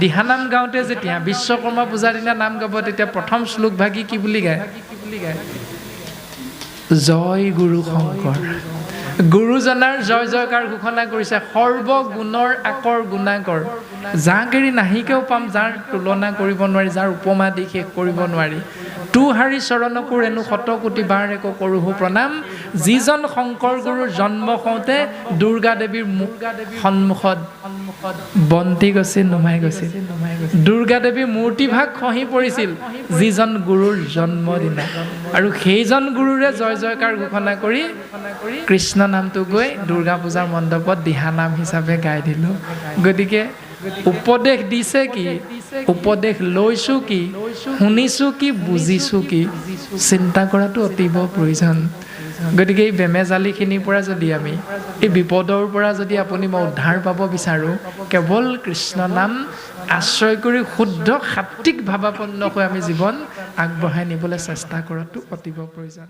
দিহানাম গাওঁতে যেতিয়া বিশ্বকৰ্মা পূজাৰ দিনা নাম গাব, তেতিয়া প্ৰথম শ্লোকভাগী কি বুলি গায়? জয় গুৰু শংকৰ। গুৰুজনাৰ জয় জয়কাৰ ঘোষণা কৰিছে। সৰ্বগুণৰ আকৰ গুণাকৰ, যাক এৰি নাহিকেও পাম, যাৰ তুলনা কৰিব নোৱাৰি, যাৰ উপমা দি শেষ কৰিব নোৱাৰি। তু হাৰি চৰণকো ৰেণু শতকোটি বাৰ একো কৰোহো প্ৰণাম, যিজন শংকৰ গুৰুৰ জন্ম হওঁতে দুৰ্গা দেৱীৰ সন্মুখত বন্তি গছিল, নুমাই গৈছিল। দুৰ্গা দেৱীৰ মূৰ্তিভাগ খহি পৰিছিল যিজন গুৰুৰ জন্মদিনা, আৰু সেইজন গুৰুৰে জয় জয়কাৰ ঘোষণা কৰি কৃষ্ণ নামটো গৈ দুৰ্গা পূজাৰ মণ্ডপত দিহানাম হিচাপে গাই দিলোঁ। গতিকে উপদেশ দিছে কি, উপদেশ লৈছোঁ কি, শুনিছোঁ কি, বুজিছোঁ কি, চিন্তা কৰাটো অতীৱ প্ৰয়োজন। গতিকে এই বেমেজালিখিনিৰ পৰা যদি আমি, এই বিপদৰ পৰা যদি আপুনি মই উদ্ধাৰ পাব বিচাৰোঁ, কেৱল কৃষ্ণ নাম আশ্ৰয় কৰি শুদ্ধ সাত্বিক ভাৱাপন্ন হৈ আমি জীৱন আগবঢ়াই নিবলৈ চেষ্টা কৰাটো অতীৱ প্ৰয়োজন।